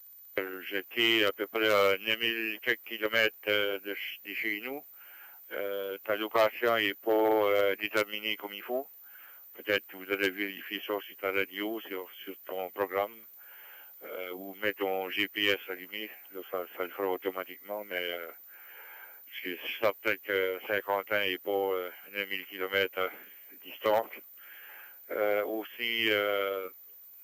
[SPEAKER 1] J'étais à peu près à 9000 quelques kilomètres de chez nous. Ta location n'est pas déterminée comme il faut. Peut-être que vous allez vérifier ça sur ta radio, sur ton programme, ou mettre ton GPS allumé. Là, ça le fera automatiquement, mais c'est certain que Saint-Quentin n'est pas 9000 km distance. Aussi,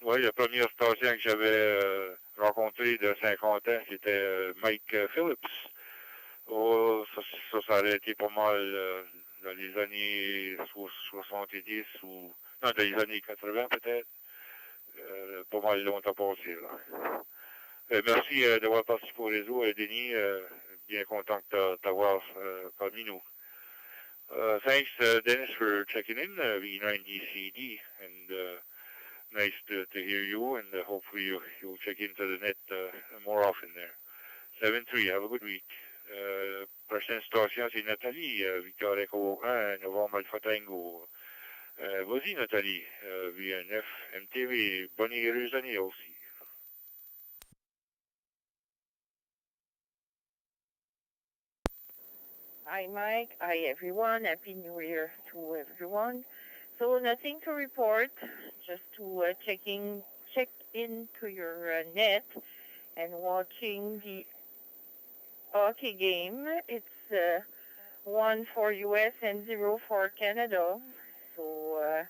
[SPEAKER 1] oui, la première station que j'avais rencontrée de Saint-Quentin, c'était Mike Phillips. Oh, ça aurait été pas mal dans les années 70 ou... Non, dans les années 80 peut-être. Pas mal longtemps passé, là. Merci d'avoir participé au réseau, Denis. Bien content de t'avoir parmi nous. Thanks, Dennis, for checking in, V9DCD, and nice to hear you, and hopefully you'll check into the net more often there. 7-3, have a good week. Prochaine station, c'est Nathalie, Victor Echo 1, Novembre Alpha Tango. Vas-y, Nathalie, VNF, MTV, bonne et heureuse année aussi.
[SPEAKER 10] Hi, Mike. Hi, everyone. Happy New Year to everyone. So nothing to report, just to check into your net and watching the hockey game. It's 1 for US and 0 for Canada. So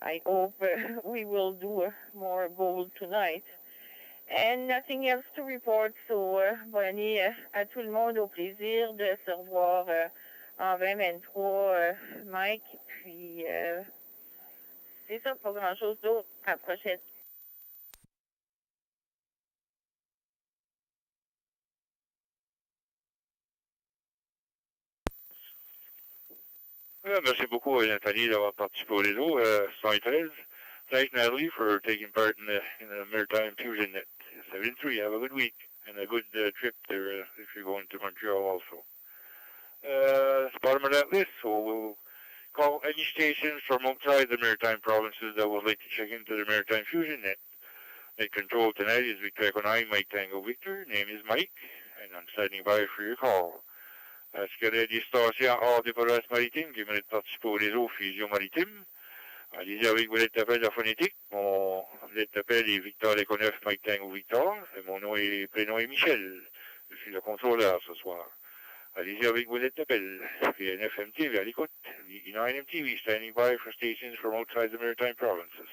[SPEAKER 10] I hope we will do more goals tonight. And nothing else to report. So bonne année à tout le monde. Au plaisir de se revoir en 2023, Mike. Puis c'est ça, pas grand-chose d'autre. À la prochaine.
[SPEAKER 1] Merci beaucoup, Nathalie, d'avoir participé au réseau. 113. Thanks, Natalie, for taking part in the Maritime Fusion Net. 7-3, have a good week and a good trip there if you're going to Montreal also. It's the bottom of that list, so we'll call any stations from outside the Maritime provinces that would like to check into the Maritime Fusion Net. Net control tonight is Victor Echo 9, Mike Tango Victor. Name is Mike, and I'm standing by for your call. Est-ce qu'il y a des stations hors des provinces maritimes qui veulent participer au réseau Fusion Maritime? Allez-y avec vos lettres d'appel de phonétique. Mon lettre d'appel est Victor Echo 9, Mike Tango Victor. Et mon nom et prénom est Michel. Je suis le contrôleur ce soir. Allez-y avec vos lettres d'appel. VNF MTV à l'écoute. V9 MTV standing by for stations from outside the Maritime provinces.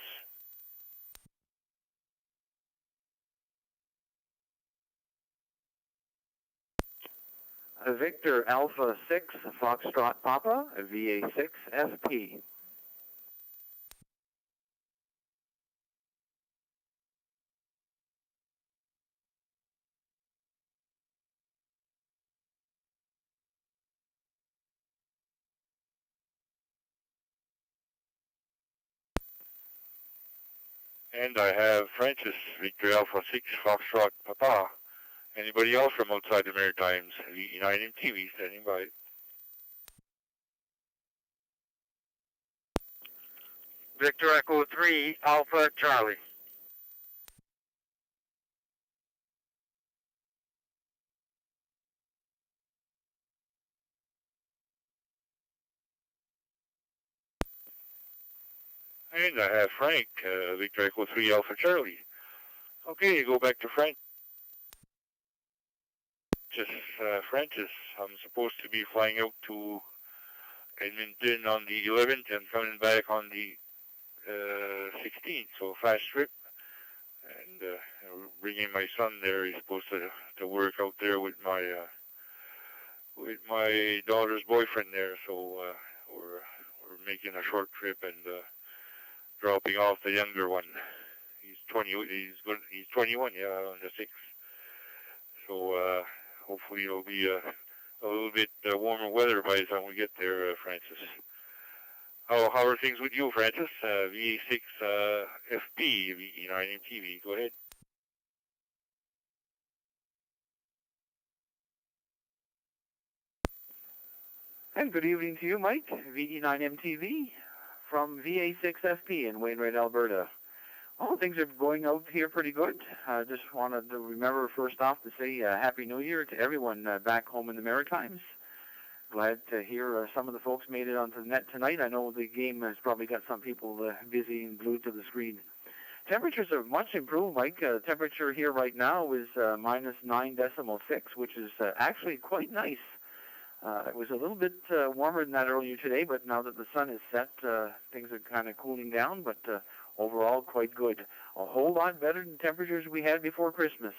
[SPEAKER 6] Victor Alpha 6, Foxtrot Papa, VA6 FP.
[SPEAKER 1] And I have Francis, Victor Alpha 6, Foxtrot Papa. Anybody else from outside the Maritimes? V9 MTV standing by.
[SPEAKER 7] Victor Echo 3, Alpha Charlie.
[SPEAKER 1] And I have Frank, Victor Echo 3 Alpha Charlie. Okay, go back to Frank. Francis, I'm supposed to be flying out to Edmonton on the 11th and coming back on the 16th, so fast trip. And bringing my son there. He's supposed to work out there with my daughter's boyfriend there. So we're making a short trip and dropping off the younger one. He's 20. He's 21. Yeah, on the 6th. So hopefully it'll be a little bit warmer weather by the time we get there, Francis. How are things with you, Francis? VA6 FP, VE9 MTV. Go ahead.
[SPEAKER 15] And good evening to you, Mike. VE9MTV from VA6FP in Wainwright, Alberta. Well, things are going out here pretty good. Just wanted to remember first off to say Happy New Year to everyone back home in the Maritimes. Glad to hear some of the folks made it onto the net tonight. I know the game has probably got some people busy and glued to the screen. Temperatures are much improved, Mike. Temperature here right now is minus 9.6, which is actually quite nice. It was a little bit warmer than that earlier today, but now that the sun is set, things are kind of cooling down, but overall quite good. A whole lot better than temperatures we had before Christmas.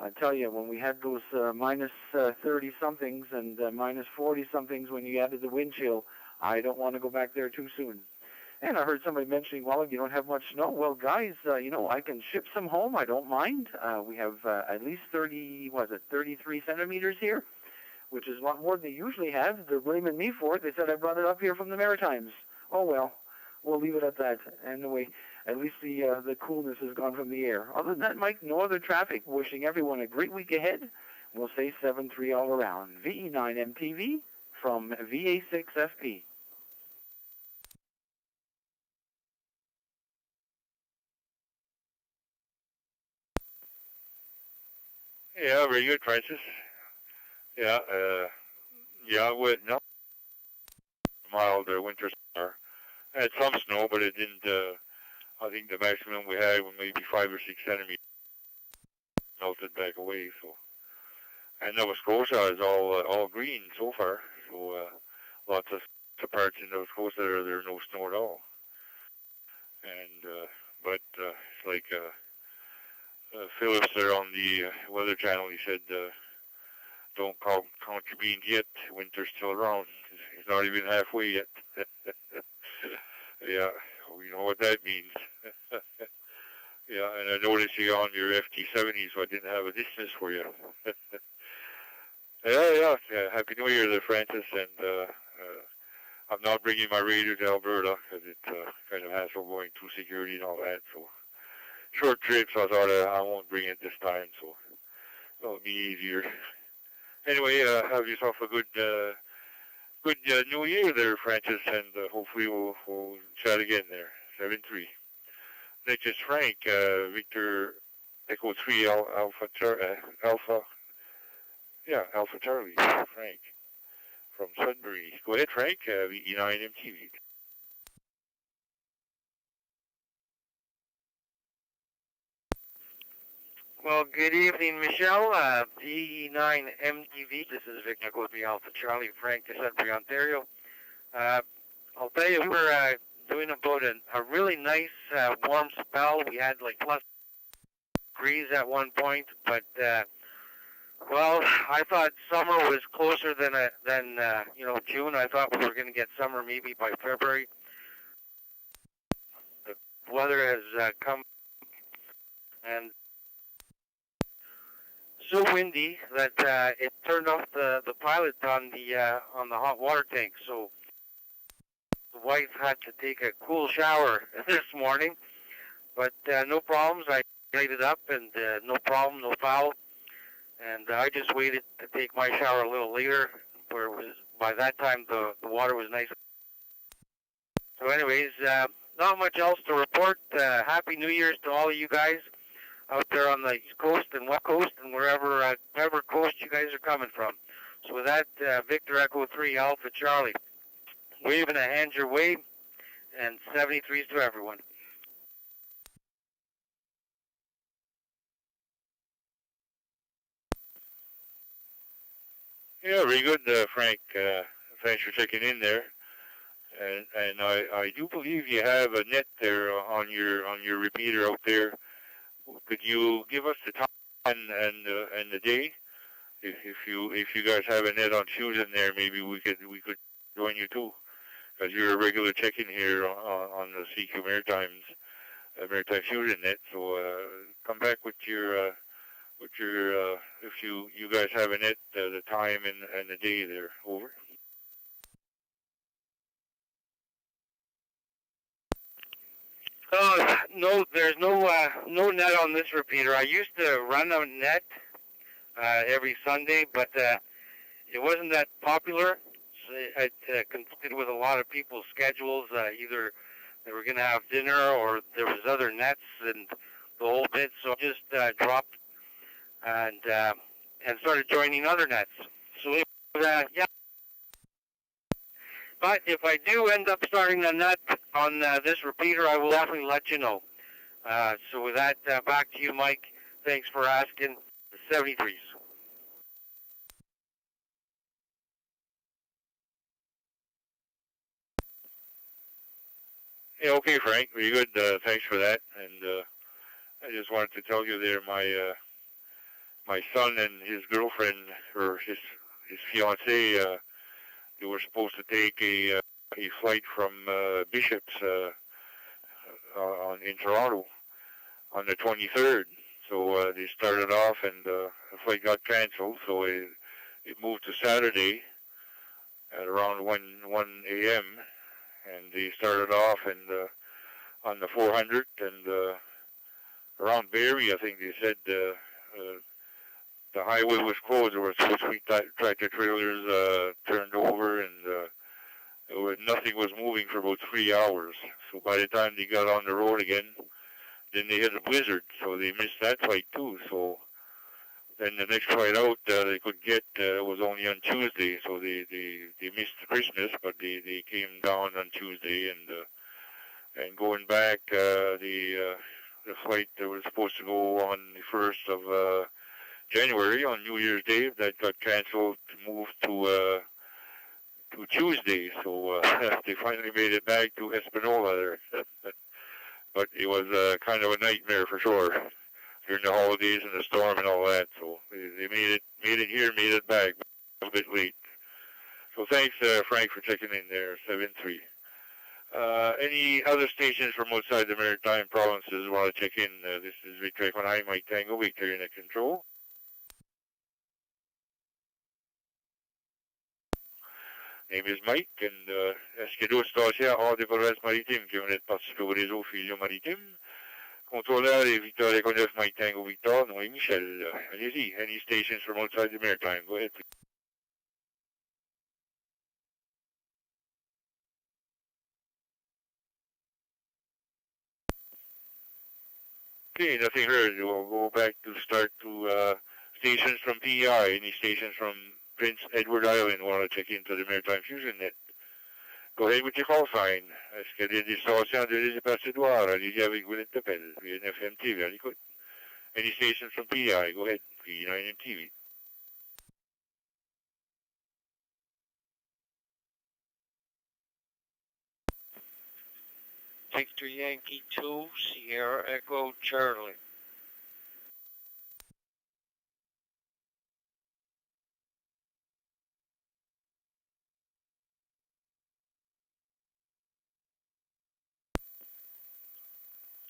[SPEAKER 15] I tell you, when we had those minus 30-somethings and minus 40-somethings when you added the wind chill, I don't want to go back there too soon. And I heard somebody mentioning, well, you don't have much snow. Well, guys, I can ship some home. I don't mind. We have at least 33 centimeters here, which is a lot more than they usually have. They're blaming me for it. They said I brought it up here from the Maritimes. Oh, well, we'll leave it at that. Anyway, at least the coolness has gone from the air. Other than that, Mike, no other traffic. Wishing everyone a great week ahead. We'll say 7-3 all around. VE9MTV from VA6FP.
[SPEAKER 1] Yeah, very good, Francis. Yeah, no, mild winter summer. Had some snow, but it didn't. I think the maximum we had was maybe 5 or 6 centimeters. Melted back away. So, and Nova Scotia is all green so far. So lots of parts in Nova Scotia there's no snow at all. And but it's like Phillips there on the Weather Channel. He said, "Don't count your beans yet. Winter's still around. It's not even halfway yet." Yeah, we know what that means. Yeah, and I noticed you on your FT70, so I didn't have a distance for you. Yeah. Happy New Year there, Francis. And I'm not bringing my radio to Alberta because it's kind of hassle going through security and all that. So short trip, so I thought I won't bring it this time, so it'll be easier. Anyway, have yourself a good New Year there, Francis, and hopefully we'll chat again there. 7-3. Next is Frank, Victor Echo 3 Alpha Charlie, Frank from Sudbury. Go ahead, Frank, VE9 MTV.
[SPEAKER 7] Well, good evening, Michelle. VE9 MTV. This is Victor Echo 3 Alpha Charlie, Frank, Sudbury, Ontario. I'll tell you, we were doing about a really nice warm spell. We had like plus degrees at one point, but well, I thought summer was closer than June. I thought we were going to get summer maybe by February. The weather has come and so windy that it turned off the pilot on the hot water tank. So the wife had to take a cool shower this morning, but no problems. I lighted up and no problem, no foul. And I just waited to take my shower a little later, where it was by that time the water was nice. So, anyways, not much else to report. Happy New Year's to all of you guys out there on the East Coast and West Coast and wherever coast you guys are coming from. So with that, Victor Echo 3 Alpha Charlie, waving a hand your way,
[SPEAKER 6] and 73s to everyone.
[SPEAKER 1] Yeah, very good, Frank. Thanks for checking in there. And I do believe you have a net there on your repeater out there. Could you give us the time and the day? If you guys have a net on Fusion there, maybe we could join you too, because you're a regular check-in here on the CQ Maritime Fusion net. So come back with your if you guys have a net, the time and the day there. Over.
[SPEAKER 6] Oh, no, there's no net on this repeater. I used to run a net every Sunday, but it wasn't that popular. So it conflicted with a lot of people's schedules. Either they were going to have dinner or there was other nets and the whole bit. So I just dropped and started joining other nets. So it was, yeah. But if I do end up starting a net on this repeater, I will definitely let you know. So with that, back to you, Mike. Thanks for asking. The 73s.
[SPEAKER 1] Yeah, okay, Frank. Very good. Thanks for that. And I just wanted to tell you there, my son and his girlfriend, or his fiancée, they were supposed to take a flight from Bishop's in Toronto on the 23rd. So they started off, and the flight got canceled. So it moved to Saturday at around 1 a.m. And they started off and on the 400 and around Barrie, I think they said the highway was closed. There were supposed to be tractor trailers turned over, and nothing was moving for about 3 hours. So by the time they got on the road again, then they hit a blizzard, so they missed that flight too. So then the next flight out they could get was only on Tuesday, so they missed Christmas, but they came down on Tuesday, and going back, the flight that was supposed to go on the 1st of January, on New Year's Day, that got canceled, moved to Tuesday. So they finally made it back to Espanola there. But it was kind of a nightmare for sure during the holidays and the storm and all that. So they made it here, made it back, a bit late. So thanks, Frank, for checking in there, 7-3. Any other stations from outside the Maritime provinces want to check in? This is Victor Equine, Mike Tango, Victor in the control. Name is Mike, and est-ce qu'il y a d'autres stations hors des provinces maritimes qui veulent participer au réseau Fusion Maritime? Contrôleur est Victor Equine, Mike Tango, Victor, non, et Michel. Allez-y, any stations from outside the Maritime, go ahead, please. Okay, nothing heard. We'll go back to start to stations from PEI. Any stations from Prince Edward Island want to check into the Maritime Fusion Net? Go ahead with your call sign. Est-ce qu'il y a des stations de l'île de Passadoire? Allez-y avec Gwyneth Tepel. VNFM TV, allez, good. Any stations from PEI? Go ahead. P9 TV.
[SPEAKER 3] Victor Yankee 2, Sierra Echo Charlie.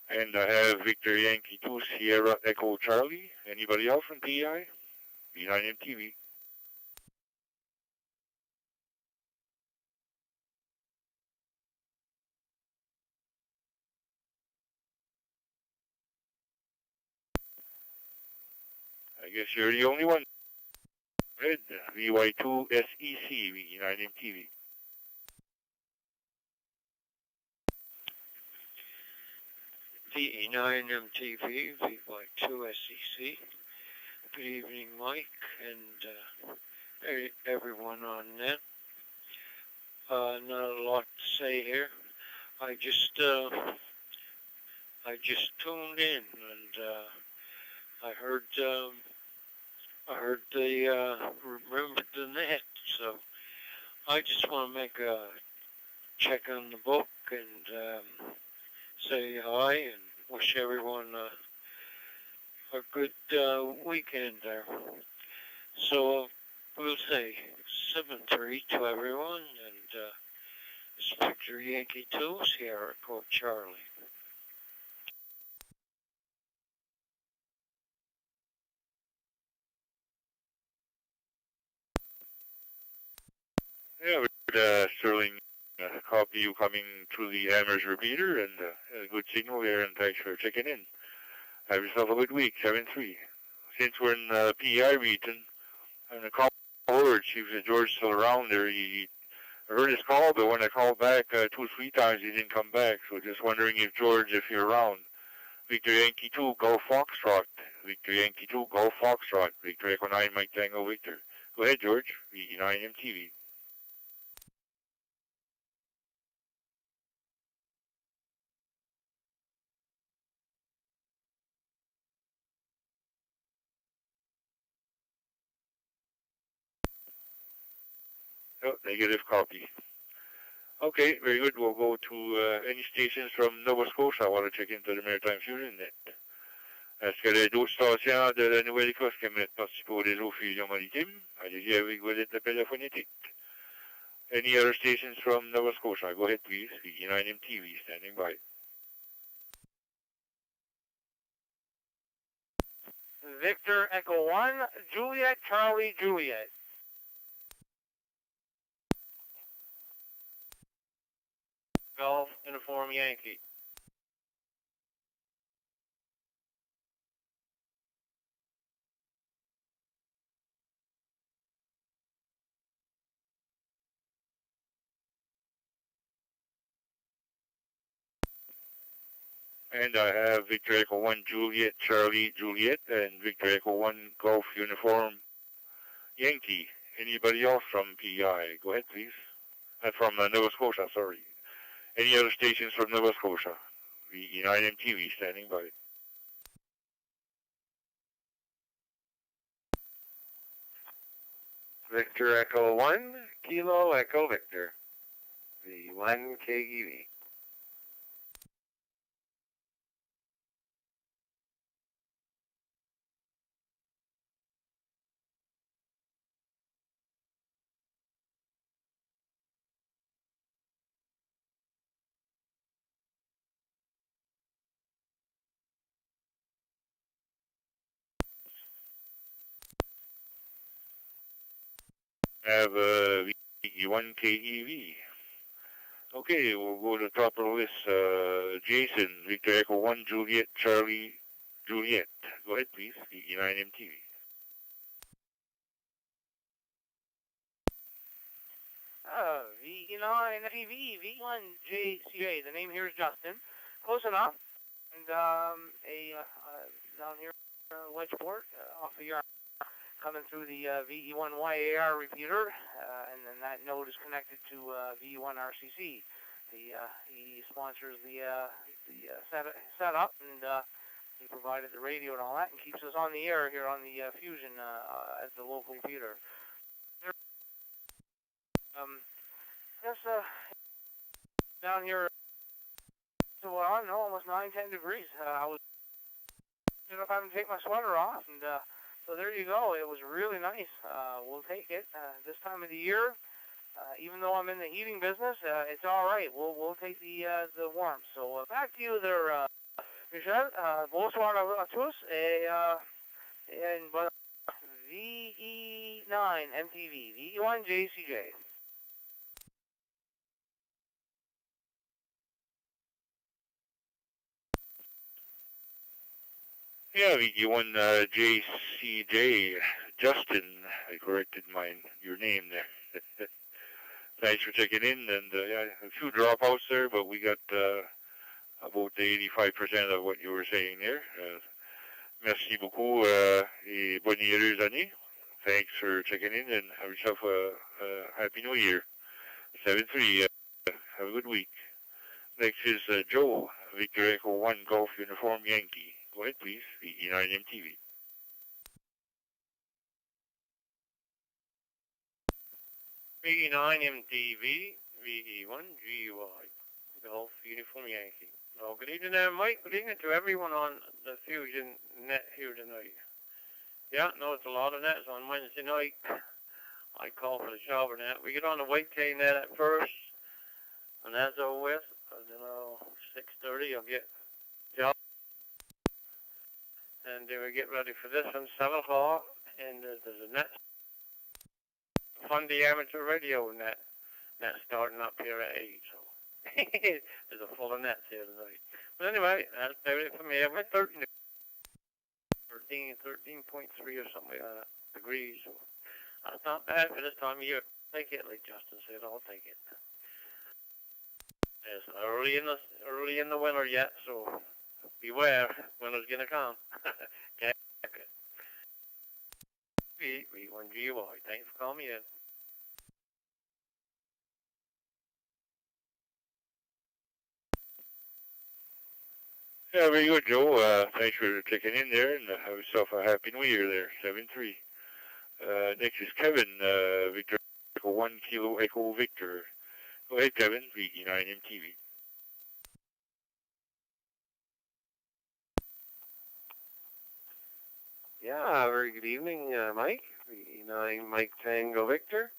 [SPEAKER 1] And I have Victor Yankee 2, Sierra Echo Charlie. Anybody else from PEI? P9 TV. I guess you're the only one. Red, VY2 SEC, V9 TV.
[SPEAKER 3] VE9 MTV, VY2 SEC. Good evening, Mike, and everyone on net. Not a lot to say here. I just tuned in and I heard they remembered the net, so I just want to make a check on the book and say hi and wish everyone a good weekend there. So we'll say 7-3 to everyone, and it's Victor Yankee 2, Sierra Court Charlie.
[SPEAKER 1] Yeah, with Sterling, copy you coming through the Hammers repeater, and a good signal there, and thanks for checking in. Have yourself a good week, 7-3. Since we're in PEI region, I'm going to call forward, see if George's still around there. I heard his call, but when I called back 2 or 3 times, he didn't come back. So just wondering if George, if you're around. Victor Yankee 2, Golf Foxtrot. Victor Yankee 2, Golf Foxtrot. Victor Echo 9, Mike Tango Victor. Go ahead, George. VE9 MTV. Oh, negative copy. Okay, very good. We'll go to any stations from Nova Scotia. I want to check into the Maritime Fusion Net. Est-ce que les autres stations de la Nouvelle-Écosse qui aimeraient participer au réseau Fusion Maritime? Allez-y avec vos appels phonétiques. Any other stations from Nova Scotia? Go ahead, please. VE9 MTV, standing by.
[SPEAKER 2] Victor Echo 1, Juliet, Charlie, Juliet. Golf Uniform Yankee.
[SPEAKER 1] And I have Victor Echo 1 Juliet, Charlie, Juliet, and Victor Echo 1 Golf Uniform Yankee. Anybody else from PI? Go ahead, please. From Nova Scotia, sorry. Any other stations from Nova Scotia? VE9 MTV, standing by.
[SPEAKER 7] Victor Echo 1, Kilo Echo Victor. The 1 KEV.
[SPEAKER 1] Have VE1 KEV. Okay, we'll go to the top of the list. Jason, Victor Echo 1 Juliet, Charlie, Juliet. Go ahead, please. VE9 MTV.
[SPEAKER 2] VE9 TV, V1 JCA. The name here is Justin. Close enough. And down here, Wedgeport, off of your coming through the VE1 YAR repeater, and then that node is connected to VE1 RCC. He sponsors the setup, and he provided the radio and all that, and keeps us on the air here on the Fusion at the local repeater. Down here, so I don't know, almost 9-10 degrees. I was having to take my sweater off, and so there you go. It was really nice. We'll take it this time of the year. Even though I'm in the heating business, it's all right. We'll take the warmth. So back to you there, Michel. Bonsoir à tous et VE9 MTV, VE1 JCJ.
[SPEAKER 1] Yeah, VE1 JCJ. Justin, I corrected your name there. Thanks for checking in, and yeah, a few dropouts there, but we got about 85% of what you were saying there. Merci beaucoup et bonne heureuse année. Thanks for checking in, and have yourself a happy new year. 7-3. Have a good week. Next is Joe, Victor Echo 1 Golf Uniform Yankee. Go ahead, please, VE9MTV.
[SPEAKER 7] VE9MTV, VE1GY, Golf Uniform Yankee. Well, good evening there, Mike. Good evening to everyone on the Fusion Net here tonight. Yeah, no, it's a lot of nets on Wednesday night. I call for the shower net. We get on the white K net at first, and that's over with. I don't know, 6:30, I'll get job. And then we get ready for this one, 7 o'clock, and there's a net. Fun the amateur radio net. Net starting up here at 8, so there's a full of nets here tonight. But anyway, that's about it for me. I went 13.3 or something like that degrees. So that's not bad for this time of year. Take it, like Justin said. I'll take it. It's early in the winter yet, so beware. Winter's gonna come. Okay. V1GY. Thanks for calling me in.
[SPEAKER 1] Yeah, very good, Joe. Thanks for checking in there, and have yourself a happy new year there, 7-3. Next is Kevin, Victor Echo 1 Kilo Echo Victor. Go ahead, Kevin, VE9MTV.
[SPEAKER 9] Yeah, very good evening, Mike. VE9 Mike Tango Victor.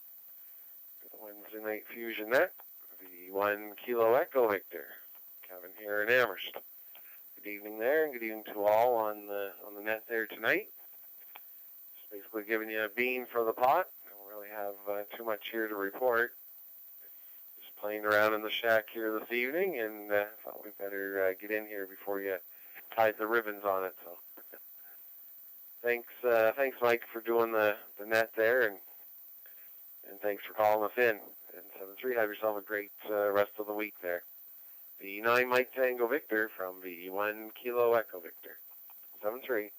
[SPEAKER 9] Wednesday Night Fusion Net. VE1 Kilo Echo Victor. Kevin here in Amherst. Good evening there, and good evening to all on the net there tonight. Just basically giving you a bean for the pot. I don't really have too much here to report. Just playing around in the shack here this evening, and thought we better get in here before you tied the ribbons on it. So thanks, Mike, for doing the net there, and thanks for calling us in. And 7-3, have yourself a great rest of the week there. VE9 Mike Tango Victor from VE1 Kilo Echo Victor. 7-3.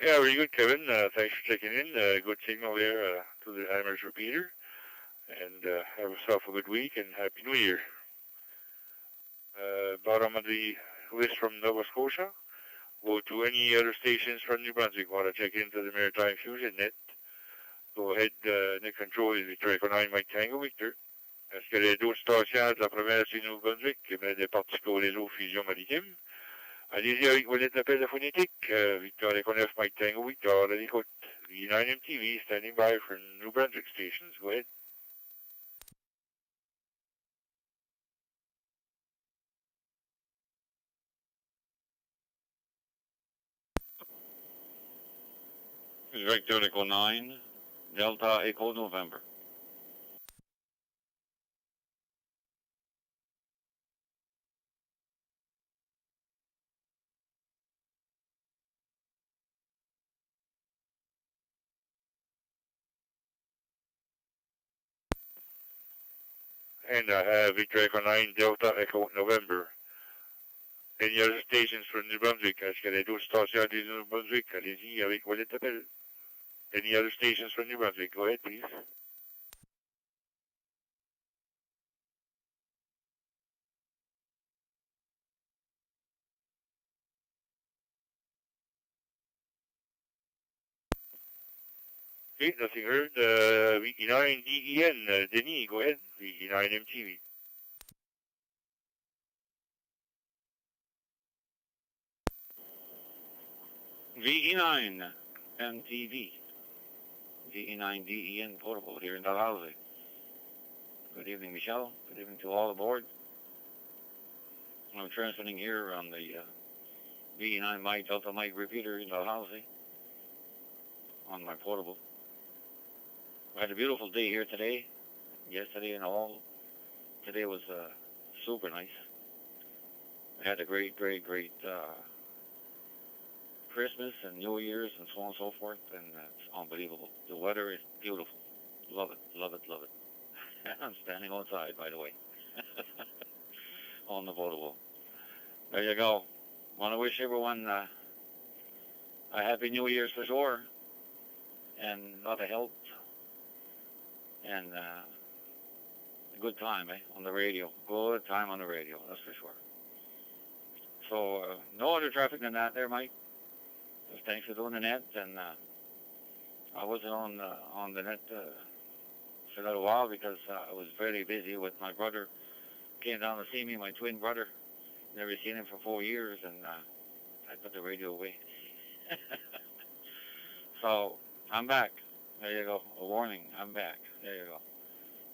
[SPEAKER 1] Yeah, very good, Kevin. Thanks for checking in. Good signal there to the Amherst repeater. And have yourself a good week and Happy New Year. Bottom of the list from Nova Scotia. Go to any other stations from New Brunswick. Want to check into the Maritime Fusion Net. Go ahead, net control is Victor Echo 9 Mike Tango Victor. Est-ce que les autres stations de la province du Nouveau-Brunswick aimeraient de participer au réseau Fusion Maritime? Allez-y avec vos lettres d'appel phonétique. Victor Echo 9 Mike Tango Victor à l'écoute. V9MTV standing by for New Brunswick stations. Go ahead.
[SPEAKER 11] This is Victor Echo 9, Delta Echo November.
[SPEAKER 1] And I have Victor Echo 9 Delta Echo November. Any other stations from New Brunswick? Est-ce qu'il y a d'autres stations du New Brunswick? Allez-y avec vos lettres d'appel. Any other stations from New Brunswick? Go ahead, please. Okay, nothing heard. VE9DEN, Denis, go ahead. VE9MTV.
[SPEAKER 11] VE9 MTV. VE9DEN Portable here in Dalhousie. Good evening, Michelle. Good evening to all aboard. I'm transmitting here on the VE9 Mike Delta Mike repeater in Dalhousie on my portable. We had a beautiful day here today, yesterday and all. Today was super nice. We had a great Christmas and New Year's and so on and so forth, and it's unbelievable. The weather is beautiful. Love it, love it, love it. I'm standing outside, by the way, on the portable. There you go. Want to wish everyone a Happy New Year's for sure. and a lot of health, and a good time, on the radio. Good time on the radio, that's for sure. So, no other traffic than that there, Mike. Just thanks for doing the net, and I wasn't on the net for a little while because I was very busy with my brother. Came down to see me, my twin brother. Never seen him for 4 years, and I put the radio away. So, I'm back. There you go. A warning. I'm back. There you go.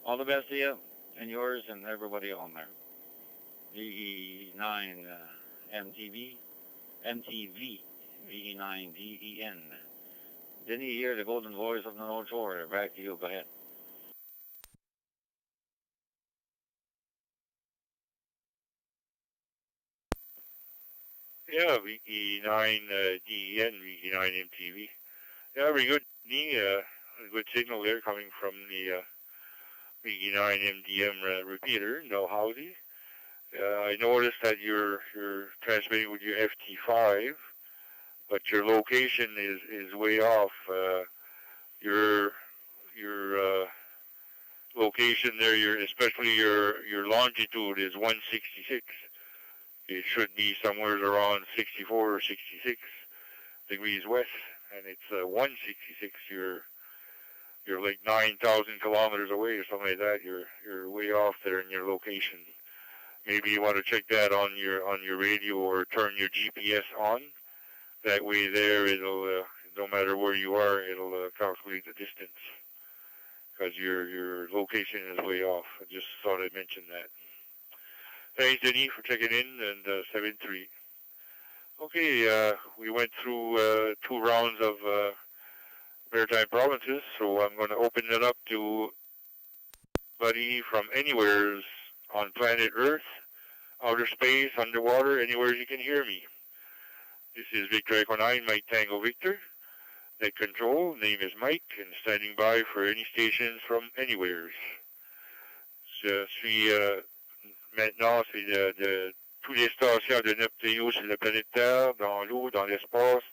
[SPEAKER 11] All the best to you and yours and everybody on there. VE9 MTV, VE9 DEN. Didn't you hear the golden voice of the North Shore? Back to you. Go ahead.
[SPEAKER 1] Yeah, VE9 DEN, VE9 MTV. Yeah, very good. A good signal there coming from the VE9 MDM repeater in Dalhousie. I noticed that you're transmitting with your FT5, but your location is way off. Your location there, especially your longitude is 166. It should be somewhere around 64 or 66 degrees west, and it's 166. You're like 9,000 kilometers away or something like that. You're way off there in your location. Maybe you want to check that on your radio or turn your GPS on. That way there it'll no matter where you are, it'll calculate the distance because your location is way off. I just thought I'd mention that. Thanks, Denny, for checking in, and 7-3. Okay, we went through 2 rounds of maritime provinces, so I'm going to open it up to anybody from anywhere on planet Earth, outer space, underwater, anywhere you can hear me. This is Victor Echo 9, Mike Tango Victor. Net control, name is Mike, and standing by for any stations from anywhere. Je suis maintenant, c'est tous les stations de Neptune sur la planète Terre, dans l'eau, dans l'espace.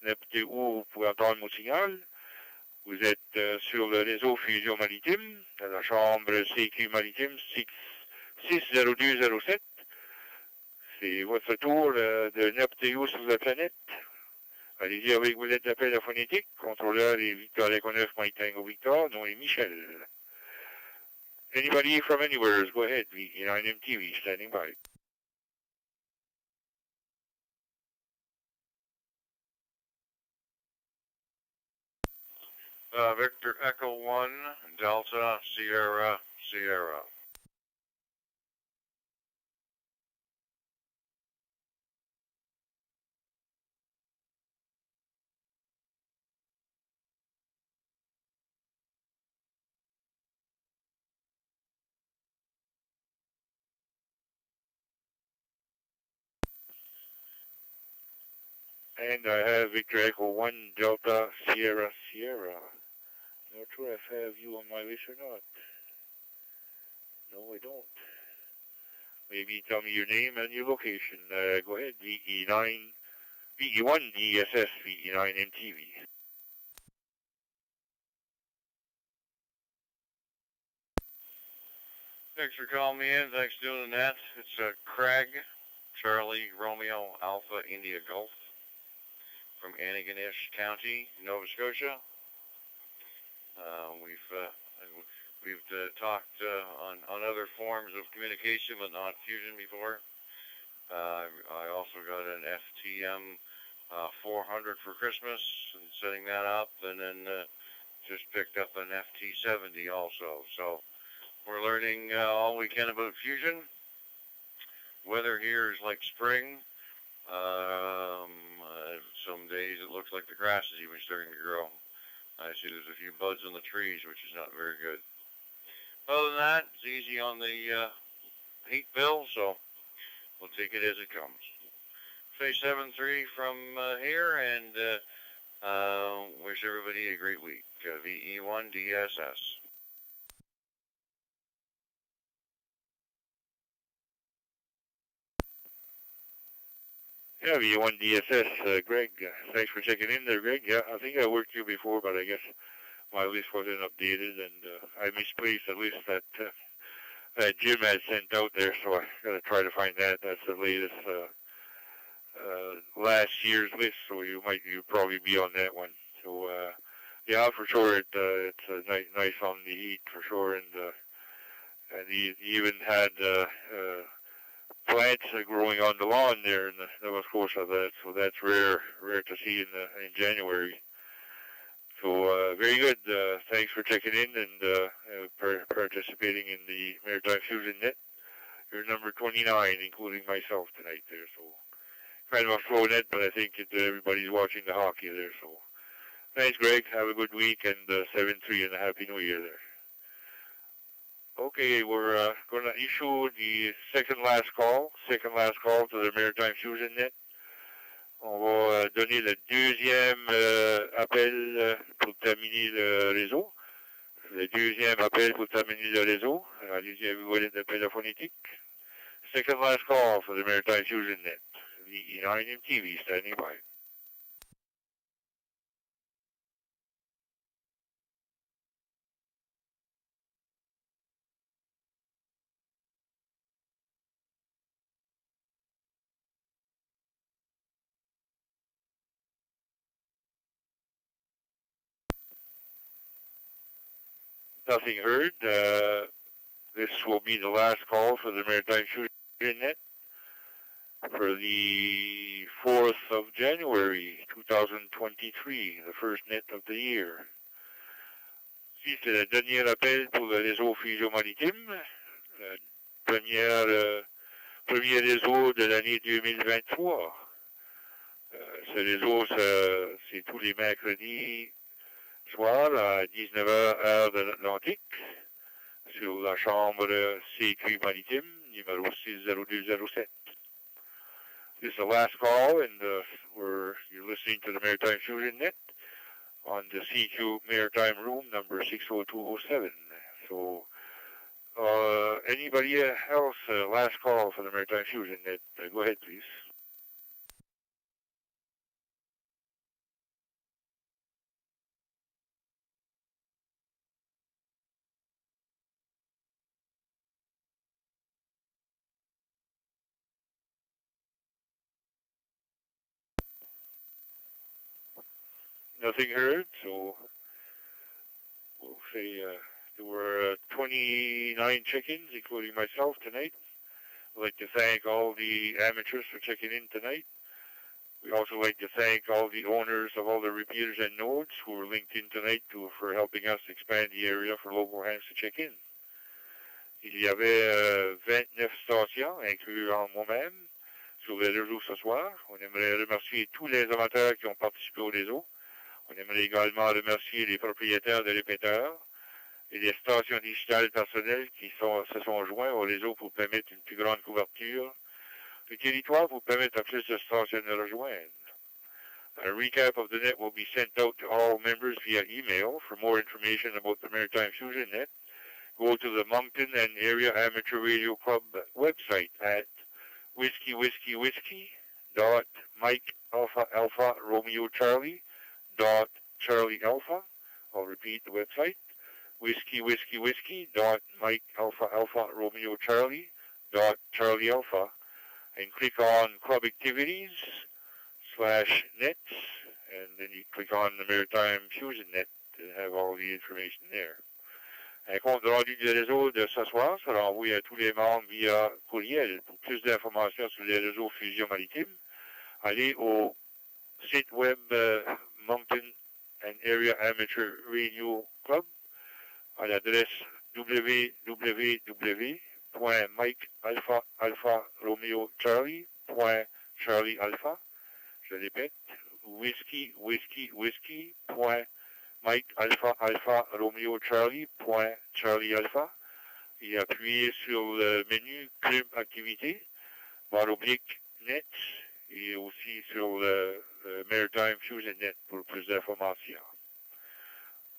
[SPEAKER 1] Neptune, vous pouvez entendre mon signal. Vous êtes sur le réseau Fusion Maritime, à la chambre CQ Maritime 60207. C'est votre tour de Neptune sur la planète. Allez-y avec vos lettres d'appel phonétique. Contrôleur est Victor Echo 9, Mike Tango Victor. Nom est Michel. Anybody from anywhere, go ahead. VE9 MTV, standing by.
[SPEAKER 9] Victor Echo 1, Delta, Sierra, Sierra.
[SPEAKER 1] And I have Victor Echo 1, Delta, Sierra, Sierra. Not sure if I have you on my list or not. No, I don't. Maybe tell me your name and your location. Go ahead, VE1 DSS, VE9 MTV.
[SPEAKER 9] Thanks for calling me in. Thanks for doing that. It's Craig, Charlie, Romeo, Alpha, India, Golf from Antigonish County, Nova Scotia. We've talked on other forms of communication, but not fusion before. I also got an FTM 400 for Christmas and setting that up, and then just picked up an FT70 also. So we're learning all we can about fusion. Weather here is like spring. Some days it looks like the grass is even starting to grow. I see there's a few buds on the trees, which is not very good. Other than that, it's easy on the heat bill, so we'll take it as it comes. Say 7-3 from here, and wish everybody a great week. VE1 DSS.
[SPEAKER 1] Yeah, V1 DSS, Greg. Thanks for checking in there, Greg. Yeah, I think I worked you before, but I guess my list wasn't updated, and I misplaced a list that Jim had sent out there, so I gotta try to find that. That's the latest last year's list, so you probably be on that one. So yeah, for sure, it's nice on the heat for sure, and he even had plants growing on the lawn there in the Nova Scotia. So that's rare to see in January. So very good. Thanks for checking in and participating in the Maritime Fusion Net. You're number 29, including myself tonight there. So kind of a slow net, but I think everybody's watching the hockey there. So thanks, Greg. Have a good week, and 7-3 and a Happy New Year there. Okay, we're going to issue the second last call to the Maritime Fusion Net. On va donner le deuxième appel pour terminer le réseau. Le deuxième appel pour terminer le réseau. Allez-y, avez-vous l'appel phonétique? Second last call for the Maritime Fusion Net. The E9 MTV standing by. Nothing heard. This will be the last call for the Maritime Fusion Net for the 4th of January 2023, the first net of the year. Si c'est le dernier appel pour le réseau Fusion Maritime, le premier réseau de l'année 2023. Ce réseau, c'est tous les mercredis soir à 19h heure de l'Atlantique sur la chambre CQ Maritime numéro 60207. This is the last call, and you're listening to the Maritime Fusion Net on the CQ Maritime Room number 60207. So, anybody else, last call for the Maritime Fusion Net? Go ahead, please. Nothing heard, so we'll say there were 29 check-ins, including myself tonight. I'd like to thank all the amateurs for checking in tonight. We'd also like to thank all the owners of all the repeaters and nodes who were linked in tonight for helping us expand the area for local hands to check in. Il y avait 29 stations, incluant moi-même, sur les réseaux ce soir. On aimerait remercier tous les amateurs qui ont participé au réseau. On aimerait également remercier les propriétaires de répéteurs et les stations digitales personnelles qui se sont joints au réseau pour permettre une plus grande couverture du territoire pour permettre à plus de stations de rejoindre. A recap of the net will be sent out to all members via email. For more information about the Maritime Fusion Net, go to the Moncton and Area Amateur Radio Club website at whiskey.mike.alpha.romeo.charlie.charlie.alpha. I'll repeat the website, whiskey.mike.alpha.romeo.charlie.charlie.alpha, and click on Club Activities /nets, and then you click on the Maritime Fusion Net to have all the information there. Un compte rendu du réseau de ce soir sera envoyé à tous les membres via courriel. Pour plus d'informations sur les réseaux Fusion Maritime, allez au site web Moncton and Area Amateur Radio Club à l'adresse www.mike.alpha.romeo.charlie.charlie.alpha. Je répète, whiskey.alpha.romeo.charlie.charlie.alpha. Et appuyez sur le menu Club Activité, /net, et aussi sur le Maritime Fusion Net pour plus d'informations.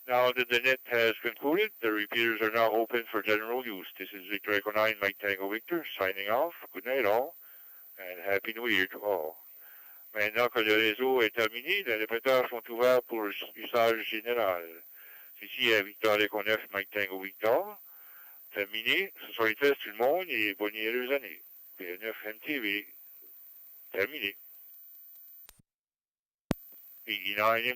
[SPEAKER 1] Now that the net has concluded, the repeaters are now open for general use. This is Victor Echo 9, Mike Tango Victor, signing off. Good night all, and Happy New Year to all. Maintenant que le réseau est terminé, les répéteurs sont ouverts pour usage général. Ici à Victor Léconneuf, Mike Tango Victor. Terminé. Ce sont les tests tout le monde et bonne et heureuse année. P9 MTV. Terminé. VE9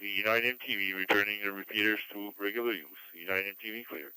[SPEAKER 1] MTV returning the repeaters to regular use. VE9 MTV clear.